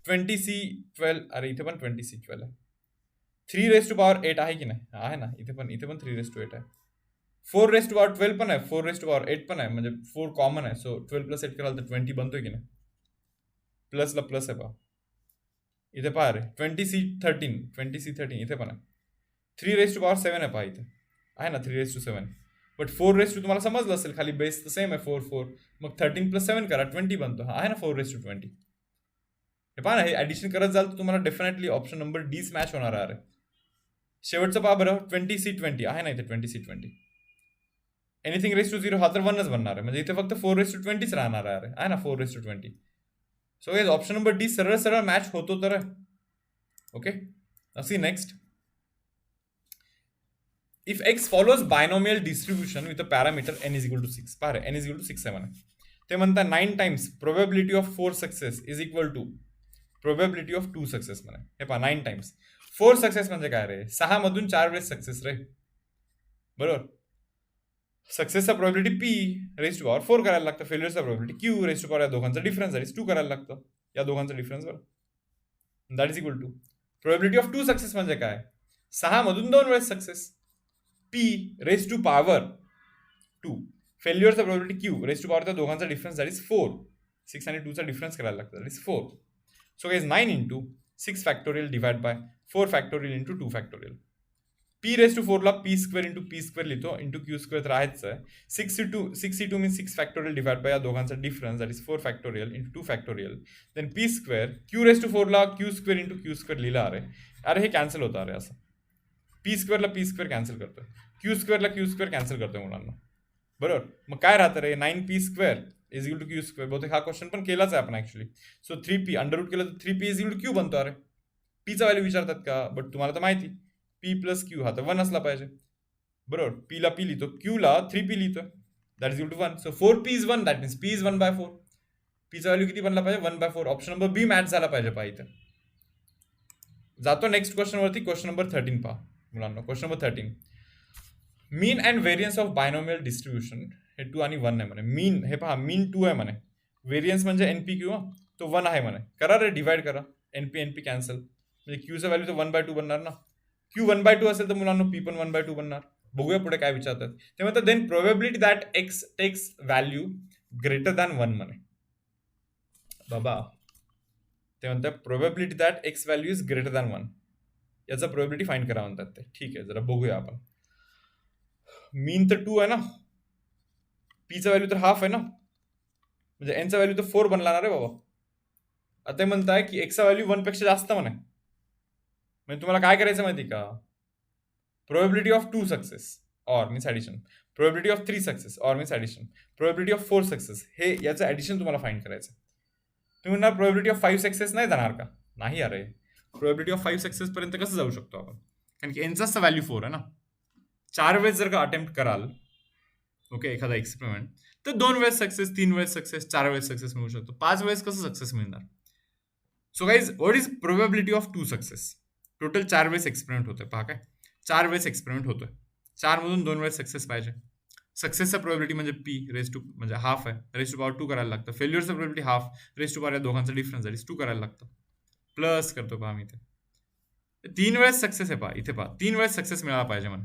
20C12. अरे इथे पण 20C12 आहे. 3/8 आहे की नाही? आहे ना, इथे पण 3/8 आहे. 4/12 पण आहे, 4/8 पण आहे, म्हणजे 4 कॉमन आहे. सो 12 + 8 कराल तर 20 बनतोय की नाही? प्लसला प्लस आहे पहा. इथे पहा रे, 20C13 इथे पण आहे. 3/7 आहे पहा, इथे आहे ना 3/7. बट 4 तुम्हाला समजलं असेल, खाली बेस तर सेम आहे 4. मग 13 + 7 करा, 20 बनतो. हा आहे ना 4/20. हे पहा ना, हे ऍडिशन करत जाल तर तुम्हाला डेफिनेटली ऑप्शन नंबर डीच मॅच होणार आहे. शेवटचं पहा बरं, 20C20 आहे ना इथे. 20C20 एनिथिंग रेस टू 0 हा तर 1च बनणार आहे, म्हणजे इथे फक्त 4/20 राहणार आहे ना 4/20. So guys option number D सरळ सरळ मॅच होतो तर. Okay, see next. If X follows binomial distribution with a parameter n is equal to 6. पहा n इज इक्वल टू 6 आहे म्हणा. ते म्हणतात 9 times probability of 4 success is equal to probability of 2 success म्हणा. हे पहा 9 टाइम्स 4 सक्सेस म्हणजे काय रे? 6 मधून 4 वेळेस सक्सेस रे, बरोबर. सक्सेसचा probability p raise to power 4 करायला लागतं. फेल्युअरचा probability q raise to power या दोघांचा डिफरन्स दॅट इज 2 करायला लागतं. या दोघांचा डिफरन्स बरं, that is equal to probability of 2 success म्हणजे काय? 6 मधून 2 वेळेस success. P raise to power 2. फेल्युअरचा probability q raise to power त्या दोघांचा डिफरन्स दॅट इज 4. 6 आणि 2चा डिफरन्स करायला लागतं, that is 4. So guys 9 × 6 factorial divide by 4 factorial × 2 factorial. P raise to 4 ला p² × p² लिहितो, इंटू q² तर आहेच आहे. 6c2 means 6 factorial divide by या दोघांचा difference that is 4 factorial × 2 factorial. Then p². q raise to 4 ला q² × q² लिहिला. अरे हे कॅन्सल होतं अरे असं. p² ला p² कॅन्सल करतोय, q² ला q² कॅन्सल करतोय मुलांना, बरोबर. मग काय राहतं रे? 9p² is equal to q². बहुतेक हा क्वेश्चन पण केलाच आहे आपण ऍक्च्युली. सो 3p अंडररूट केलं तर 3p is equal to q बनतो. अरे पीचा व्हॅल्यू विचारतात का? बट तुम्हाला तर माहिती p + q हा तर 1 असला पाहिजे, बरोबर. p ला p लिहितो, q ला 3p लिहितो, that is equal to 1. So 4p is 1, that means p is 1/4. p चा व्हॅल्यू किती बनला पाहिजे? 1/4. ऑप्शन नंबर बी मॅच झाला पाहिजे पहा इथे. जातो नेक्स्ट क्वेश्चन वरती. क्वेश्चन नंबर 13 पहा मुलांना. Question number 13. Mean and variance of binomial distribution. हे 2 आणि 1 आहे म्हणे. मीन हे पहा, मीन 2 आहे म्हणे. व्हेरियन्स म्हणजे NPQ तो 1 आहे म्हणे. करा रे, डिवाइड करा. NP कॅन्सल, म्हणजे क्यूचा व्हॅल्यू तर 1/2 बनणार ना. क्यू 1/2 असेल तर मुलांना पी पण 1/2 बनणार. बघूया पुढे काय विचारतात ते. म्हणतात then probability that x takes value greater than 1 म्हणे. बाबा ते म्हणतात probability that x value is greater than 1, याचा प्रोबॅबिलिटी फाइंड करा म्हणतात ते. ठीक आहे, जरा बघूया आपण. मीन तर 2 आहे ना, पीचा व्हॅल्यू तर हाफ आहे ना, म्हणजे एनचा व्हॅल्यू तर 4 बनला ना रे बाबा. आता म्हणताय की एक्सचा व्हॅल्यू 1 पेक्षा जास्त म्हणे. म्हणजे तुम्हाला काय करायचं माहिती का, probability of 2 success or means addition, probability of 3 success or means addition, probability of 4 success, हे याचं ऍडिशन तुम्हाला फाइंड करायचं. तुम्ही म्हणणार प्रोबॅबिलिटी ऑफ 5 सक्सेस नाही जाणार का? नाही अरे, प्रोबॅबिलिटी ऑफ 5 सक्सेस पर्यंत कसं जाऊ शकतो आपण, कारण की एनचाच व्हॅल्यू 4 आहे ना. 4 वेळेस जर का अटेम्प्ट कराल ओके एखादा एक्सपेरिमेंट, तर 2 वेळेस सक्सेस, 3 वेळेस सक्सेस, 4 वेळेस सक्सेस मिळू शकतो. 5 वेळेस कसं सक्सेस मिळणार? So guys, what is probability of 2 success? Total 4 वेळेस एक्सपेरिमेंट होतोय, पहा काय, 4 वेळेस एक्सपेरिमेंट होतोय, 4 मधून 2 वेळेस सक्सेस पाहिजे. सक्सेसचा प्रोबॅबिलिटी म्हणजे पी रेस टू म्हणजे हाफ आहे, रेस टू पॉवर 2 करायला लागतं. फेल्युअरचा probability half, raise to power या दोघांचा डिफरन्स दॅट इज 2 करायला लागतं. प्लस करतो पहा मी इथे 3 वेळेस सक्सेस आहे, पहा इथे पहा 3 वेळेस सक्सेस मिळाला पाहिजे मला,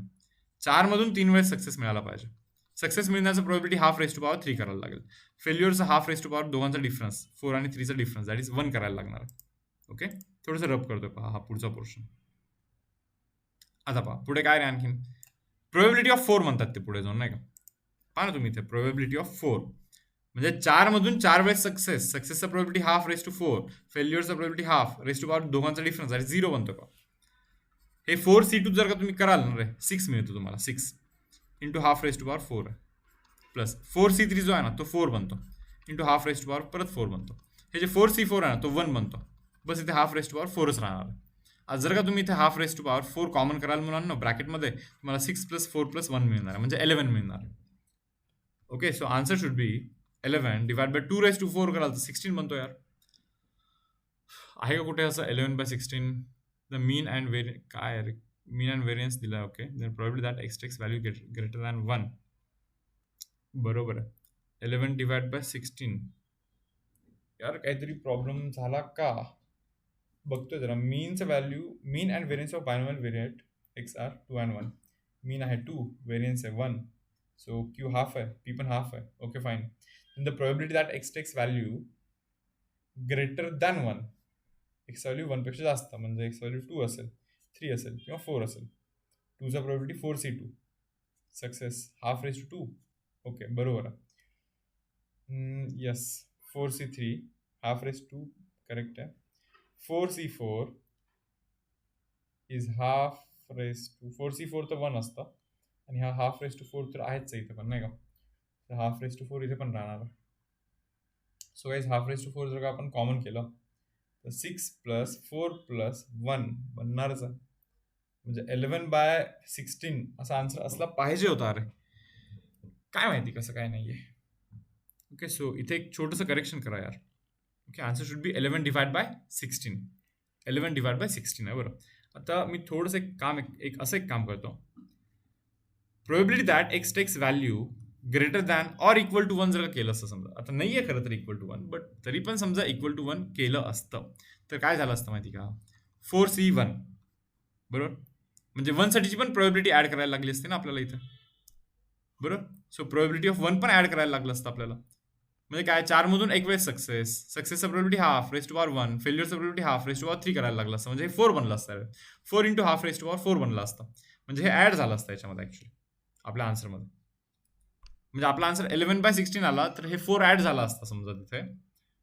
4 मधून 3 वेळेस सक्सेस मिळाला पाहिजे. सक्सेस मिळण्याचं probability half raise to power 3 करायला लागेल. फेल्युअरचा हाफ रेस टू पॉवर दोघांचा डिफरन्स 4 आणि 3चा डिफरन्स दॅट इज 1 करायला लागणार. ओके, थोडंसं रब करतोय पहा हा पुढचा पोर्शन. आता पहा पुढे काय रे आणखीन, प्रोबॅबिलिटी ऑफ 4 म्हणतात ते पुढे जाऊन, नाही का. पहा ना तुम्ही इथे प्रोबॅबिलिटी ऑफ 4 म्हणजे 4 मधून 4 वेळेस सक्सेस, सक्सेसचा प्रोबॅबिलिटी हाफ रेस टू 4, फेल्युअरचा probability half raise to power दोघांचा डिफरन्स आणि 0 बनतो का. हे 4C2 जर का तुम्ही कराल ना रे, 6 मिळतो तुम्हाला. 6 into half raise to power 4 plus 4C3 जो आहे ना तो 4 बनतो, into half raise to power परत 4 बनतो. हे जे 4C4 आहे ना तो 1 बनतो. बस इथे हाफ रेस टू पॉवर 4च राहणार. आज जर का तुम्ही इथे half raise to power 4 common कराल मुलांना ब्रॅकेटमध्ये, तुम्हाला 6 + 4 + 1 मिळणार, म्हणजे 11 मिळणार. Okay, so answer should be 11 divide by 2 raise to 4 कराल तर 16 बनतो यार. आहे का कुठे असं 11/16? द मीन अँड काय आहे, मीन अँड व्हेरियन्स दिला. Okay, then probability that x takes value greater than 1. बरोबर आहे, 11 डिवाइड बाय 16. यार काहीतरी प्रॉब्लेम झाला का बघतोय जरा. मीनचं value, mean and variance of binomial variate x are 2 and 1. Mean आहे 2, व्हेरियन्स आहे 1, सो क्यू हाफ आहे, पी पण हाफ आहे. Okay fine. Then the probability that x takes value greater than 1, x value 1 पेक्षा जास्त, म्हणजे एक्स व्हॅल्यू 2 असेल, 3 असेल किंवा 4 असेल. 2चा probability 4C2, success half raise to 2. Okay बरोबर आहे. Yes, 4C3 half raise to correct आहे. 4C4 is half raise to 4C4 तर 1 असतं, आणि हा हाफ रेस टू 4 तर आहेच इथे पण, नाही का. तर हाफ रेस टू 4 इथे पण राहणार. So guys half raise to 4 जर का आपण कॉमन केलं तर 6 + 4 + 1 बनणारच आहे, म्हणजे 11/16 असा आन्सर असला पाहिजे होता. अरे काय माहिती कसं काय नाहीये. ओके, सो इथे एक छोटंसं करेक्शन करा यार. Okay, answer should be 11 divide by 16. 11 divide by 16 आहे बरं. आता मी थोडंसं एक काम करतो. Probability that x takes value greater than or equal to 1 जर का केलं असतं समजा, आता नाही आहे खरं तर इक्वल टू 1, बट तरी पण समजा इक्वल टू 1 केलं असतं तर काय झालं असतं माहिती का, 4C1 बरोबर, म्हणजे 1 साठीची पण प्रोबॅबिलिटी ऍड करायला लागली असते ना आपल्याला इथे, बरोबर. सो प्रोबॅबिलिटी ऑफ 1 पण ऍड करायला लागलं असतं आपल्याला. म्हणजे काय, 4 मधून एक वेळेस सक्सेसचा probability half raise to power 1, फेल्युअरचा probability half raise to power 3 करायला लागलं असतं, म्हणजे हे 4 बनलं असतं. 4 into half raise to power 4 बनलं असतं, म्हणजे हे ऍड झालं असतं याच्यामध्ये ऍक्च्युली आपल्या आन्सरमध्ये. म्हणजे आपला आन्सर 11/16 आला तर हे 4 ऍड झाला असता समजा तिथे,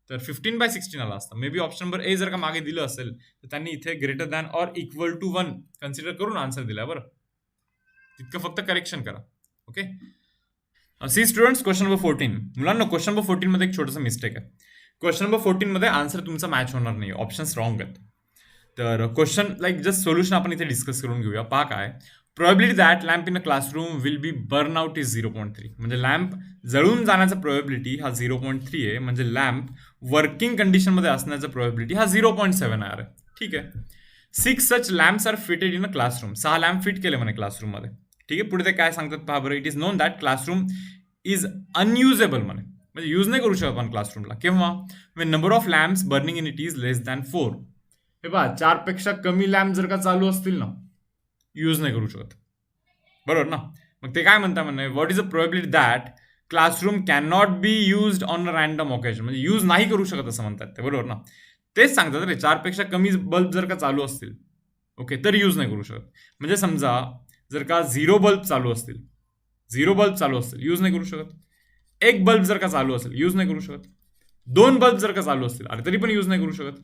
तर 15/16 आला असता. मे बी ऑप्शन नंबर ए जर का मागे दिलं असेल तर त्यांनी इथे greater than or equal to 1 consider करून आन्सर दिला. बरं, तितकं फक्त करेक्शन करा. Okay, see students, question number 14. मुलांना क्वेश्चन नंबर 14 मध्ये एक छोटंसं मिस्टेक आहे. क्वेश्चन नंबर 14 मध्ये आन्सर तुमचा मॅच होणार नाही, ऑप्शन्स रॉंग आहेत. तर क्वेश्चन जस्ट सोल्युशन आपण इथे डिस्कस करून घेऊया. पहा काय, probability that lamp in a classroom will be burn out is 0.3. म्हणजे लॅम्प जळून जाण्याचा प्रोबॅबिलिटी हा 0.3 आहे, म्हणजे लॅम्प वर्किंग कंडिशनमध्ये असण्याचा प्रोबॅबिलिटी हा 0.7 आहे. ठीक आहे. 6 such lamps are fitted in a classroom. 6 lamp fit केले म्हणे क्लासरूममध्ये. ठीक आहे, पुढे ते काय सांगतात पहा बरं. It is known that classroom is unusable म्हणे, म्हणजे यूज नाही करू शकत आपण क्लासरूमला. केव्हा, when number of lamps burning in it is less than 4. हे पहा, 4 पेक्षा कमी लॅम्प जर का चालू असतील ना, यूज नाही करू शकत, बरोबर ना. मग ते काय म्हणता म्हणे, what is a probability that classroom can not be used on a random occasion, म्हणजे यूज नाही करू शकत असं म्हणतात ते, बरोबर ना. तेच सांगतात रे, 4पेक्षा कमी बल्ब जर का चालू असतील, ओके, तर यूज नाही करू शकत. म्हणजे समजा जर का 0 बल्ब चालू असतील, 0 बल्ब चालू असतील, यूज नाही करू शकत. 1 बल्ब जर का चालू असेल, यूज नाही करू शकत. 2 बल्ब जर का चालू असतील, अरे तरी पण यूज नाही करू शकत.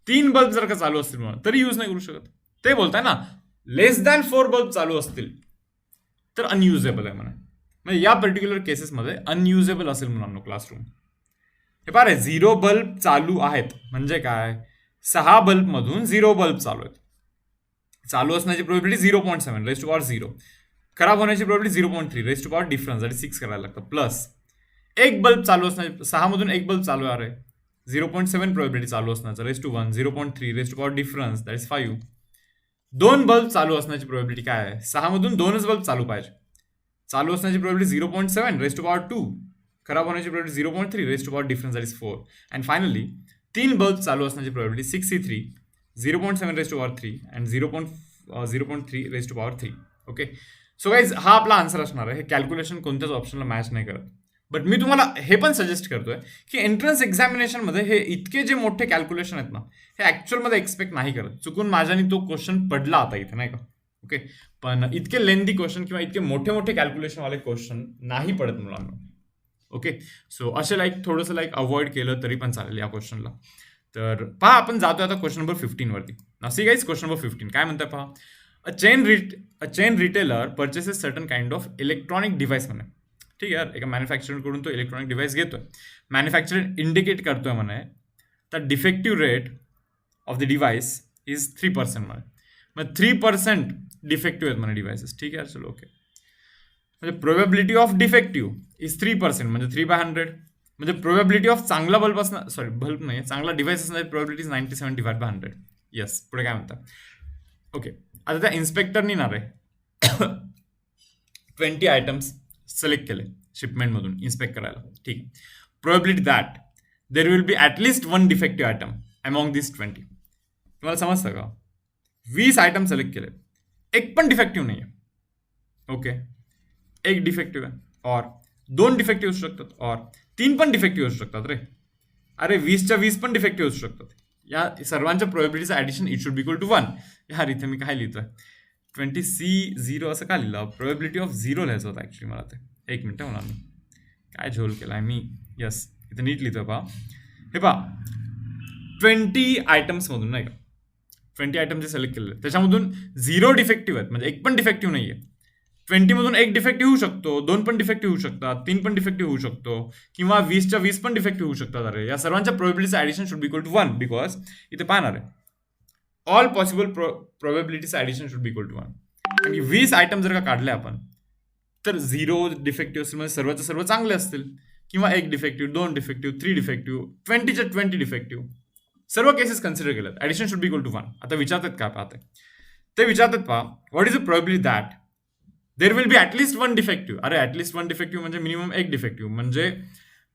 3 बल्ब जर का चालू असतील म्हणा, तरी यूज नाही करू शकत. ते बोलताय ना, लेस दॅन 4 बल्ब चालू असतील तर अनयुजेबल आहे म्हणा. म्हणजे या पर्टिक्युलर केसेसमध्ये अनयुजेबल असेल मुलांना क्लासरूम. हे पहा रे, 0 बल्ब चालू आहेत म्हणजे काय, 6 बल्ब मधून 0 बल्ब चालू आहेत. चालू असण्याची प्रोबॅबिलिटी 0.7 रेज टू पॉवर 0, खराब होण्याची probability 0.3 raise to power difference that is 6 करायला लागतं, प्लस 1 बल्ब चालू असण्याची, 6 मधून 1 बल्ब चालू आहे, 0.7 प्रोबॅबिलिटी चालू असण्याचं raise to 1, 0.3 raise to power difference that is 5. 2 bulb चालू असण्याची प्रोबॅबिलिटी काय आहे, 6 मधून 2च बल्ब चालू पाहिजे. चालू असण्याची प्रोबॅबिलिटी 0.7 रेज टू पॉवर 2, खराब होण्याची probability 0.3 raise to power difference that is 4. And finally 3 bulb चालू असण्याची probability 63, 0.7 raise to power 3 and 0.3 raise to power 3. Okay, so guys हा आपला आन्सर असणार आहे. हे कॅल्क्युलेशन कोणत्याच ऑप्शनला मॅच नाही करत. बट मी तुम्हाला हे पण सजेस्ट करतोय की एंट्रन्स एक्झामिनेशनमध्ये हे इतके जे मोठे कॅल्क्युलेशन आहेत ना, हे ॲक्च्युअलमध्ये एक्सपेक्ट नाही करत. चुकून माझ्याने तो क्वेश्चन पडला आता इथे, नाही का. ओके, पण इतके लेंदी क्वेश्चन किंवा इतके मोठे मोठे कॅल्क्युलेशनवाले क्वेश्चन नाही पडत मुलांना. ओके, सो असे थोडंसं अवॉइड केलं तरी पण चालेल या क्वेश्चनला. तर पहा, आपण जातोय आता क्वेश्चन नंबर 15 वरती. सी गाईज, क्वेश्चन नंबर 15 काय म्हणताय पहा. A chain retailer purchases certain kind of electronic device म्हणे. ठीक आहे, एका मॅन्युफॅक्चररकडून तो इलेक्ट्रॉनिक डिव्हाइस घेतोय. मॅन्युफॅक्चरर इंडिकेट करतोय म्हणे तर defective rate of the device is 3% म्हणे. मग 3% डिफेक्टिव्ह आहेत म्हणे डिव्हाइसेस. ठीक आहे, चलो ओके. म्हणजे प्रोबॅबिलिटी ऑफ डिफेक्टिव्ह इज 3%, म्हणजे 3/100. म्हणजे प्रोबॅबिलिटी ऑफ चांगला बल्ब असणार, सॉरी बल्ब नाही, चांगला डिव्हाइस असण्याची प्रोबॅबिलिटी 97 डिवाइड बाय 100. येस, पुढे काय म्हणतात. ओके, आता त्या इन्स्पेक्टरनी ना रे 20 आयटम्स सिलेक्ट केले शिपमेंटमधून इन्स्पेक्ट करायला. ठीक, probability that there will be at least 1 defective item among this 20. तुम्हाला समजतं का, 20 आयटम सिलेक्ट केले, एक पण डिफेक्टिव्ह नाही आहे. ओके, एक डिफेक्टिव्ह आहे, और 2 डिफेक्टिव्ह असू शकतात, और 3 पण डिफेक्टिव्ह असू शकतात रे. अरे 20च्या 20 पण डिफेक्टिव्ह असू शकतात. या सर्वांच्या प्रोबॅबिलिटीचं addition it should be equal to 1. यार इथे मी काय लिहितोय, 20C0 असं का लिहिलं, प्रोबॅबिलिटी ऑफ 0 लिहायचं होतं ॲक्च्युली मला. ते 1 मिनटं म्हणा, मी काय झोल केला आहे मी. यस, इथे नीट लिहितोय पहा. हे पहा, 20 आयटम्समधून नाही का, 20 आयटम जे सिलेक्ट केले त्याच्यामधून 0 डिफेक्टिव्ह आहेत, म्हणजे एक पण डिफेक्टिव्ह नाही आहे. 20 मधून 1 डिफेक्टिव्ह होऊ शकतो, 2 पण डिफेक्टिव्ह होऊ शकतात, 3 पण डिफेक्टिव्ह होऊ शकतो, किंवा 20च्या 20 पण डिफेक्टिव्ह होऊ शकतात. अरे या सर्वांच्या प्रोबॅबिलिटीचं addition should be equal to 1, because इथे पाहणार आहे ऑल पॉसिबल प्रोबॅबिलिटीचं addition should be equal to 1. कारण की 20 आयटम जर का काढले आपण तर 0 डिफेक्टिव्ह असतील, म्हणजे सर्वचे सर्व चांगले असतील, किंवा 1 डिफेक्टिव्ह, 2 डिफेक्टिव्ह, 3 डिफेक्टिव्ह, 20च्या 20 डिफेक्टिव्ह, सर्व केसेस कन्सिडर केल्यात. Addition should be equal to 1. आता विचारतात काय पाहते, ते विचारतात पहा, what is the probability that there will be at least 1 defective. अरे ॲटलिस्ट 1 डिफेक्टिव्ह म्हणजे मिनिमम 1 डिफेक्टिव्ह, म्हणजे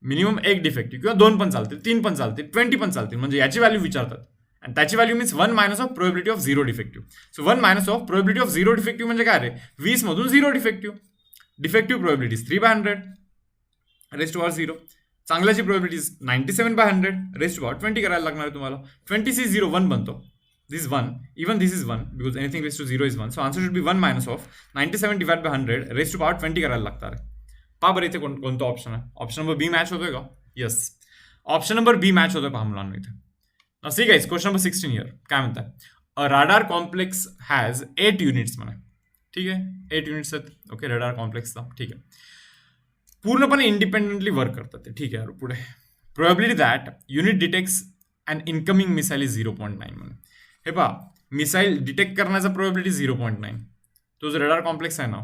मिनिमम 1 डिफेक्टिव्ह, किंवा 2 पण चालतील, 3 पण चालतील, 20 पण चालतील, म्हणजे याची व्हॅल्यू विचारतात. आणि त्याची value means 1 minus of probability of 0 defective. So 1 minus of probability of 0 defective म्हणजे काय रे, 20 मधून 0 defective. Defective probability 3/100 raise to power 0. चांगल्याची प्रोबॅबिलिटी 97/100 रेज टू पॉवर 20 करायला लागणार आहे तुम्हाला. 20C0 1 बनतो. This is 1, even this is 1, because anything raised to 0 is 1. So answer should be 1 minus of 97 divided by 100 raised to power 20 करायला लागणार आहे. पहा बरं इथे कोणतं ऑप्शन आहे, ऑप्शन नंबर बी मॅच होतोय का. येस, ऑप्शन नंबर बी मॅच होतोय पहा मुलांना इथे. ठीक आहे, क्वेश्चन नंबर 16 हिअर काय म्हणतात. A radar complex has 8 units म्हणा. ठीक आहे, 8 युनिट्स आहेत. ओके, रडार कॉम्प्लेक्सचा. ठीक आहे, पूर्णपणे इंडिपेंडेंटली वर्क करतात ते. ठीक आहे, पुढे probability that unit detects and incoming missile is 0.9 म्हणून. हे पहा, मिसाईल डिटेक्ट करण्याचा प्रोबॅबिलिटी 0.9. तो जो रडार कॉम्प्लेक्स आहे ना,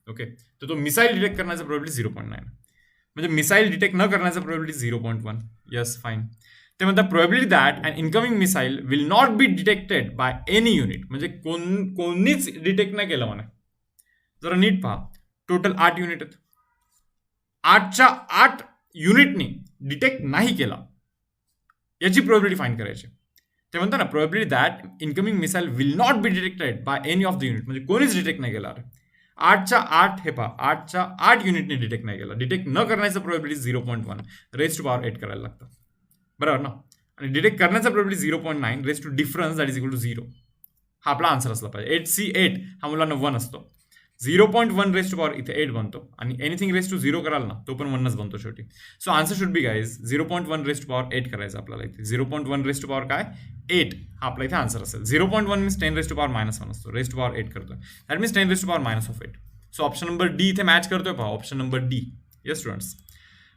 ओके, तर तो मिसाईल डिटेक्ट करण्याचा प्रोबॅबिलिटी 0.9, म्हणजे मिसाईल डिटेक्ट न करण्याचा प्रोबॅबिलिटी 0.1. Yes, fine. ते म्हणतात probability that and incoming missile will not be detected by any unit, म्हणजे कोणीच डिटेक्ट नाही केलं म्हणे. जरा नीट पहा, टोटल 8 युनिट आहेत. 8च्या 8 युनिटनी डिटेक्ट नाही केला, याची प्रोबॅबिलिटी फाईंड करायची. ते म्हणतात ना, probability that incoming missile will not be detected by any of the unit, म्हणजे कोणीच डिटेक्ट नाही केला. 8च्या 8 हे पहा 8च्या 8 युनिटने डिटेक्ट नाही केला. डिटेक्ट न करण्याचं प्रोबॅबिलिटी 0.1 रेस टू पॉवर 8 करायला लागतं, बरोबर ना. आणि डिटेक्ट करण्याचा probability 0.9 raise to difference that is equal to 0. हा आपला आन्सर असला पाहिजे. 8C8 हा मुलांना 1 असतो. 0.1 रेस टू पॉवर इथे 8 बनतो आणि एनिथिंग रेस टू 0 कराल ना तो पण 1च बनतो शेवटी. So answer should be guys 0.1 raise to power 8 करायचं आपल्याला इथे. 0.1 रेस टू पॉवर काय 8 हा आपला इथे आन्सर असेल. 0.1 मीन्स 10 रेस टू पॉवर -1 असतो. रेस टू पॉवर 8 करतोय that means 10 raise to power -8. So option number D इथे मॅच करतोय पहा. Option number D. Yes students.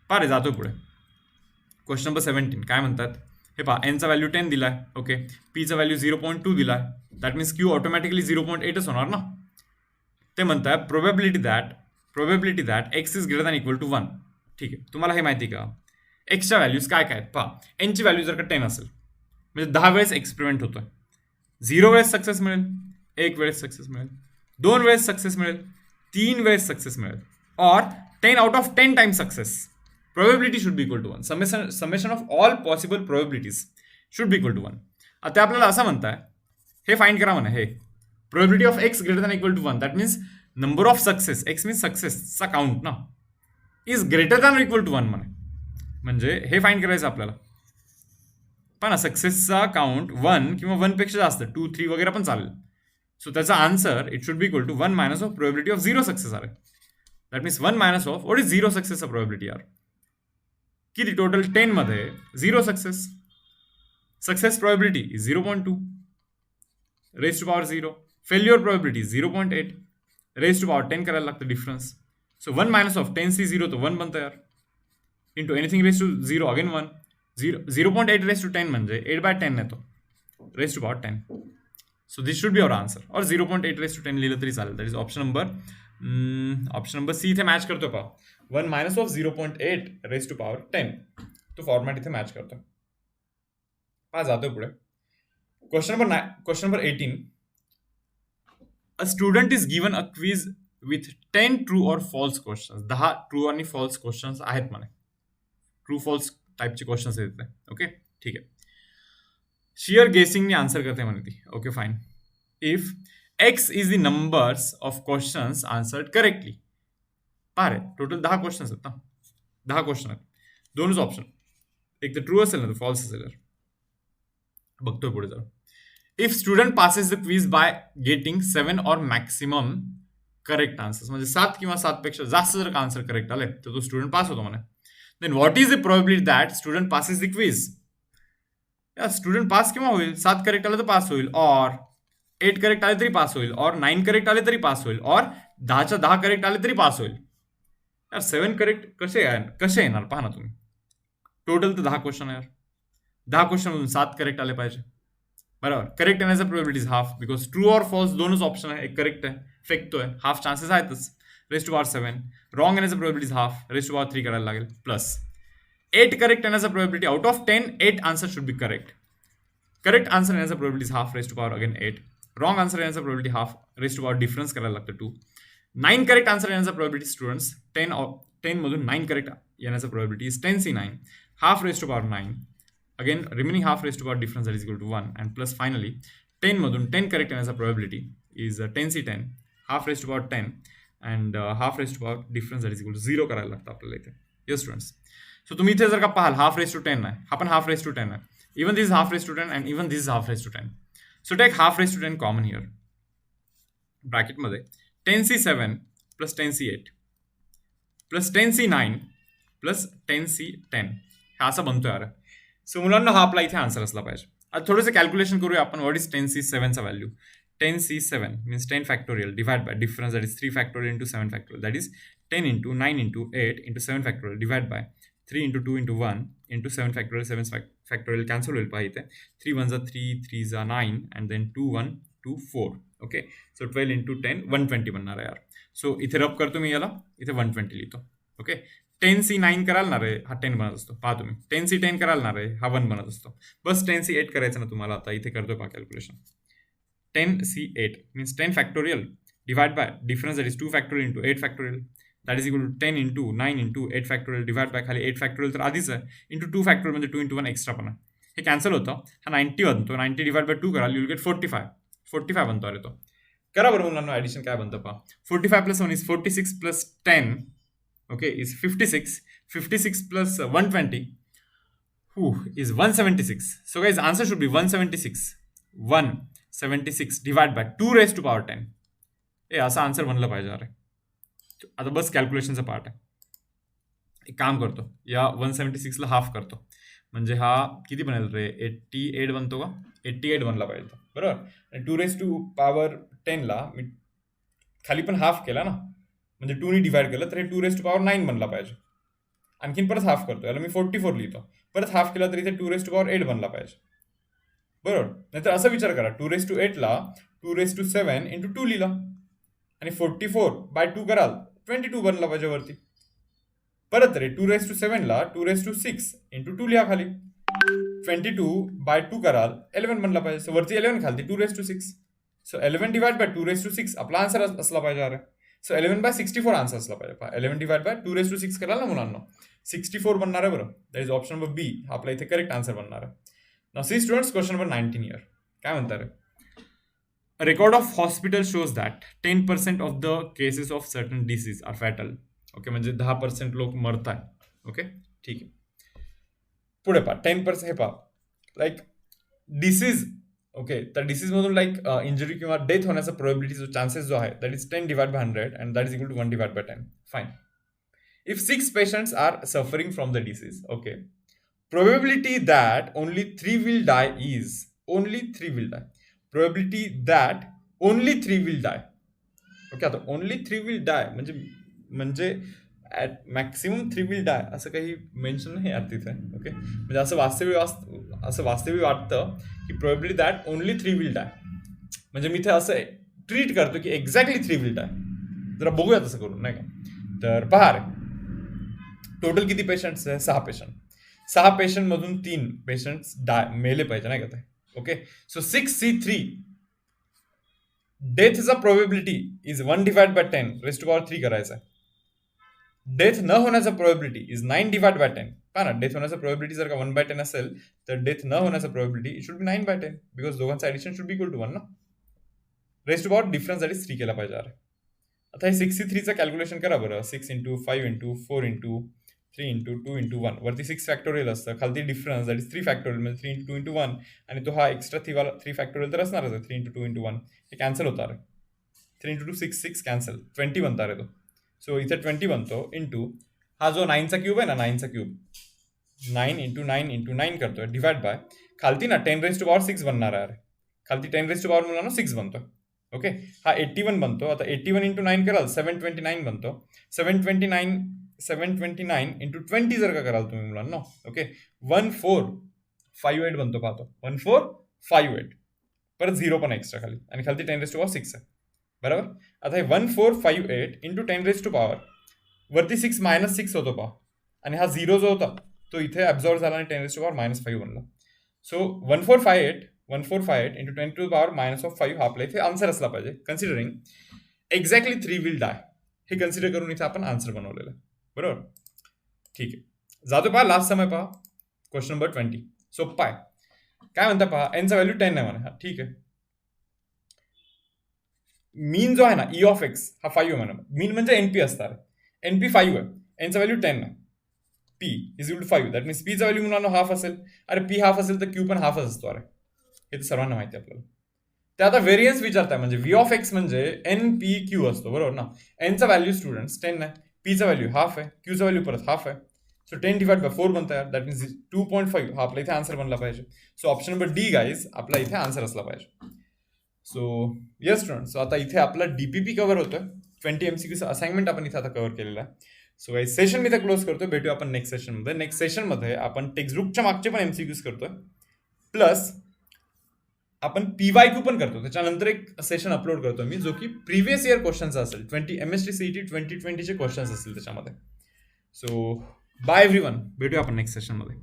पहा रे जातोय पुढे. क्वेश्चन नंबर 17 काय म्हणतात हे पहा. एनचा व्हॅल्यू 10 दिलाय. ओके. पीचा व्हॅल्यू 0.2 दिलाय. दॅट मीन्स क्यू ऑटोमॅटिकली 0.8च होणार ना. ते म्हणतात probability that x is greater than equal to 1. ठीक आहे. तुम्हाला हे माहिती का एक्सच्या व्हॅल्यूज काय काय आहेत पहा. एनची व्हॅल्यू जर का 10 असेल म्हणजे 10 वेळेस एक्सपेरिमेंट होतोय. 0 वेळेस सक्सेस मिळेल, 1 वेळेस सक्सेस मिळेल, 2 वेळेस सक्सेस मिळेल, 3 वेळेस सक्सेस मिळेल, और 10 out of 10 times success. Probability should be equal to 1. Summation of all possible probabilities should be equal to 1. आता आपल्याला असं म्हणताय हे फाइंड करा म्हणा. हे probability of x greater than equal to 1 that means number of success, x means सक्सेसचा काउंट ना, is greater than equal to 1 म्हणे. म्हणजे हे फाइंड करायचं आपल्याला. पण सक्सेसचा काउंट 1 किंवा 1 पेक्षा जास्त 2, 3 वगैरे पण चालेल. सो त्याचा answer it should be equal to 1 minus of probability of 0 success are. That means 1 minus of what is 0 सक्सेसचा प्रोबॅबिलिटी आर. किती टोटल 10 मध्ये 0 सक्सेस. Success probability is 0.2 raise to power 0. Failure probability 0.8 raise to power 10 करायला लागतं difference. So 1 minus of 10C0 तो 1 बनतं यार. Into anything raise to 0 again 1. 0.8 raise to 10 म्हणजे 8/10 येतो raise to power 10. So this should be our answer. और 0.8 रेस टू 10 लिहिलं तरी चालेल. That is option number C इथे मॅच करतो पहा. 1 minus of 0.8 raise to power 10 तो फॉर्मॅट इथे मॅच करतो. पहा जातोय पुढे. Question number 18. A student is given a quiz with 10 true और फॉल्स क्वेश्चन्स. 10 ट्रू आणि फॉल्स क्वेश्चन्स आहेत म्हणे. ट्रू फॉल्स टाइपचे क्वेश्चन्स आहेत. ओके ठीक आहे. शियर गेसिंगने आन्सर करते म्हणे ती. Okay fine. If x is the numbers of questions answered correctly. पहा रे टोटल 10 क्वेश्चन्स आहेत ना. 10 क्वेश्चन आहेत. दोनच ऑप्शन. एक तर ट्रू असेल ना तर फॉल्स असेल. बघतोय पुढे जरा. If student passes the quiz by getting 7 और मॅक्सिमम करेक्ट आन्सर्स म्हणजे 7 किंवा 7 पेक्षा जास्त जर का आन्सर करेक्ट आले तर तो स्टुडंट पास होतो म्हणे. Then what is the probability that student passes the quiz. Student pass केव्हा होईल. 7 करेक्ट आले तर पास होईल, और 8 करेक्ट आले तरी पास होईल, और 9 करेक्ट आले तरी पास होईल, और 10च्या 10 करेक्ट आले तरी पास होईल. यार 7 करेक्ट कसे येणार पहा ना तुम्ही. टोटल तर 10 क्वेश्चन आहे यार. 10 क्वेश्चन मधून 7 करेक्ट आले पाहिजे. बरोबर. करेक्ट येण्याचा probability is half because true और फॉल्स दोनच ऑप्शन आहे. एक करेक्ट आहे, फेकतोय, हाफ चान्सेस आहेतच. Raise to power 7. रॉंग येण्याचा probability is half. Raise to power 3 करायला लागेल प्लस 8 करेक्ट येण्याचा probability out of 10 8 answer should be correct. Correct answer येण्याचा probability is half. Raise to power again 8. Wrong answer येण्याचा probability half. Raise to power difference करायला लागतं 2. 9 करेक्ट आन्सर येण्याचा प्रोबॅबिलिटी स्टुडंट्स 10 मधून 9 करेक्ट येण्याचा probability is 10C9. Half raise to power 9. Again remaining half raise to power difference that is equal to 1 and plus finally 10 मधून 10 करेक्ट येण्याचा probability is 10C10. Half raise to power 10 and half raise to power difference that is equal to 0 करायला लागतं आपल्याला इथे. Yes students. सो तुम्ही इथे जर का पाहाल हाफ रेस टू 10 आहे, हा पण हाफ रेस टू 10 आहे. Even this half raise to 10 and even this half raise to 10. So take half raise to 10 common here. ब्रॅकेटमध्ये 10C7 plus 10C8 plus 10C9 plus 10C10 हा असा बनतोय यार. सो मुलांना हा आपला इथे आन्सर असला पाहिजे. आता थोडंसं कॅल्क्युलेशन करूया आपण. व्हॉट इज 10C7चा value. 10C7 means 10 factorial divide by difference that is 3 factorial into 7 factorial that is 10 into 9 into 8 into 7 factorial divide by 3 into 2 into 1 into 7 factorial. 7 factorial cancel होईल पहा इथे. 3 1 जा 3 3 जा 9 and then 2 1 2 4. Okay. So 12 into 10 120 बनणार आहे यार. सो इथे रब करतो मी याला. इथे 120 लिहितो. ओके. 10C9 कराल ना रे हा 10 बनत असतो. पहा तुम्ही 10C10 कराल ना रे हा 1 बनत असतो. बस 10C8 करायचं ना तुम्हाला. आता इथे करतोय पहा calculation. 10C8 means 10 factorial divide by difference that is 2 factorial into 8 factorial that is equal to 10 into 9 into 8 factorial divide by खाली 8 फॅक्टोरियल तर आधीच आहे इंटू 2 फॅक्टोरियल म्हणजे 2 इंटू 1 एक्स्ट्रा पण आहे. हे कॅन्सल होतं. हा 90 बनतो. 90 डिवाइड बाय 2 कराल यू विल गेट 45 बनतो अरे तो. करा बरं मुलांना ऍडिशन काय बनतं पहा. 45 plus 1 is 46 plus 10 okay is 56. 56 plus 120 is 176. So guys, answer should be 176. 176 divided by 2 raised to power 10. हे असा आन्सर बनलं पाहिजे. अरे आता बस कॅल्क्युलेशनचा पार्ट आहे. एक काम करतो, या 176ला हाफ करतो, म्हणजे हा किती बनेल रे, 88 बनतो का, 88 बनला पाहिजे बरोबर. आणि 2 रेस टू पॉवर 10ला मी खाली पण हाफ केला ना, म्हणजे 2 ने डिवाइड केलं तर हे 2 रेस टू पॉवर 9 बनला पाहिजे. आणखीन परत हाफ करतो, याला मी 44 लिहितो, परत हाफ केला तरी इथे 2 रेस टू पॉवर 8 बनला पाहिजे बरोबर. नाहीतर असा विचार करा, 2 रेस टू 8ला 2 रेस टू 7 इंटू 2 लिहिला आणि 44/2 कराल 22 बनला पाहिजे वरती. परत रे 2 रेस टू 7ला 2 रेस टू 6 इंटू 2 लिहा खाली, 22/2 कराल 11 बनला पाहिजे. सो वरती 11 खालती 2 raise to 6. So 11 divide by 2 raise to 6 आपला आन्सर असला पाहिजे. अरे सो 11/64 आन्सर असला पाहिजे. 11 डिवाइड बाय 2 रेस टू 6 कराल ना मुलांना, 64 बनणार आहे बरं. दॅट इज ऑप्शन नंबर बी, आपला इथे करेक्ट आन्सर बनणार आहे. Now see students, question number 19 here. काय म्हणतात रे, A record of hospital shows that 10% of the cases of certain disease are fatal. Okay, म्हणजे 10% लोक मरतात. ओके ठीक आहे. पुढे पहा 10% हे पहा, लाईक डिसीज. ओके, तर डिसीज मधून लाईक इंजुरी किंवा डेथ होण्याचा प्रोबेबिलिटी जो चान्सेस जो आहे that is 10 divide by 100 and that is equal to 1 divide by 10. Fine. If 6 patients are suffering from the disease, okay, probability that only 3 will die is only 3 will die. Probability that only 3 will die. Okay, आता only 3 will die म्हणजे ॲट मॅक्सिमम 3 will die असं काही मेन्शन नाही यार तिथे. ओके, म्हणजे असं वास्तविक वाटतं की probability that only 3 will die, म्हणजे मी इथे असं ट्रीट करतो की एक्झॅक्टली 3 will die. जरा बघूया तसं करून, नाही का. तर पहा रे, टोटल किती पेशंट्स आहे, 6 पेशंट. 6 पेशंट मधून 3 पेशंट्स मेले पाहिजे, नाही का ते. ओके, सो 6C3 डेथचा probability is 1 divide by 10 raise to power 3 करायचा आहे. डेथ न होण्याचा प्रोबेबिलिटी इज 9 डिवाइड बाय 10. पहा ना, डेथ होण्याचा प्रोबेबिलिटी जर का 1/10 असेल तर डेथ न होण्याचा probability it should be 9/10, because दोघांचं addition should be equal to 1 ना. Raise to power difference that is 3 केला पाहिजे. अरे आता हे 6C3चं कॅल्क्युलेशन करा बरं. 6 into 5 into 4 into 3 into 2 into 1, वरती 6 फॅक्टोरियल असतं, खालती डिफरन्स दॅट इज 3 फॅक्टोरियल, म्हणजे 3 इंटू 2 इंटू 1, आणि तो हा एक्स्ट्रा 3 फॅक्टोरियल तर असणारच आहे. 3 इंटू 2 इंटू 1 हे कॅन्सल होता रे. 3 इंटू 2 6 कॅन्सल, 20 बनता रे तो. सो इथे 20 बनतो इंटू हा जो 9चा क्यूब आहे ना, 9चा क्यूब 9 इंटू 9 इंटू 9 करतोय डिवाइड बाय खालती ना 10 रेस टू पॉवर 6 बनणार आहे. खालती 10 रेस टू पॉवर मुलांना 6 बनतो. ओके, हा 81 बनतो. आता 81 इंटू 9 कराल 729 बनतो. 729 इंटू 20 जर का कराल तुम्ही मुलांना, ओके, 1458 बनतो. पाहतो 1458, परत 0 पण एक्स्ट्रा खाली, आणि खालती 10 रेस टू पॉवर 6 आहे बरोबर. आता हे 1458 इंटू 10 रेस टू पॉवर वरती 6 -6 होतो पहा, आणि हा 0 जो होता तो इथे ॲब्झॉर्ब झाला आणि 10 रेस टू पॉवर -5 बनला. सो 1458 इंटू 10 टू पॉवर -5 हा आपला इथे आन्सर असला पाहिजे, कन्सिडरिंग एक्झॅक्टली 3 will die हे कन्सिडर करून इथे आपण आन्सर बनवलेलं आहे बरोबर. ठीक आहे, जातो पहा लास्ट समय पहा, क्वेश्चन नंबर 20. सोप्पा आहे. काय म्हणता पहा, एनचा व्हॅल्यू 10 आहे म्हणा. ठीक आहे, मीन जो आहे ना ई ऑफ एक्स हा 5 आहे म्हणा. मीन म्हणजे एनपी असणार, एनपी 5 आहे, एनचा व्हॅल्यू 10 आहे. P is equal to 5, that means पीचा व्हॅल्यू मुलांना हाफ असेल. अरे पी हाफ असेल तर क्यू पण हाफच असतो. अरे हे तर सर्वांना माहिती आहे आपल्याला. ते आता व्हेरियन्स विचारताय, म्हणजे व्ही ऑफ एक्स म्हणजे एन पी क्यू असतो बरोबर ना. एनचा व्हॅल्यू स्टुडंट्स 10 आहे, पीचा व्हॅल्यू हाफ आहे, क्यूचा व्हॅल्यू परत हाफ आहे. सो 10 डिवाइड बाय 4 बनतं यार, दॅट मीन्स 2.5 हा आपला इथे आन्सर बनला पाहिजे. So option number D guys आपला इथे आन्सर असला पाहिजे. सो येस स्टुडंट, सो आता इथे आपला डीपीपी कव्हर होतोय. 20 MCQ असाइनमेंट आपण इथे आता कव्हर केलेला आहे. सो काही सेशन मी इथे क्लोज करतोय. भेटूया आपण नेक्स्ट सेशनमध्ये. नेक्स्ट सेशनमध्ये आपण टेक्स्टबुकच्या मागचे पण MCQs करतोय, प्लस आपण PYQ पण करतो. त्याच्यानंतर एक सेशन अपलोड करतो मी, जो की प्रिव्हियस इयर क्वेश्चनचा असेल. MST CET 2020चे क्वेश्चन्स असतील त्याच्यामध्ये. सो बाय एव्हरीवन, भेटूया आपण नेक्स्ट सेशनमध्ये.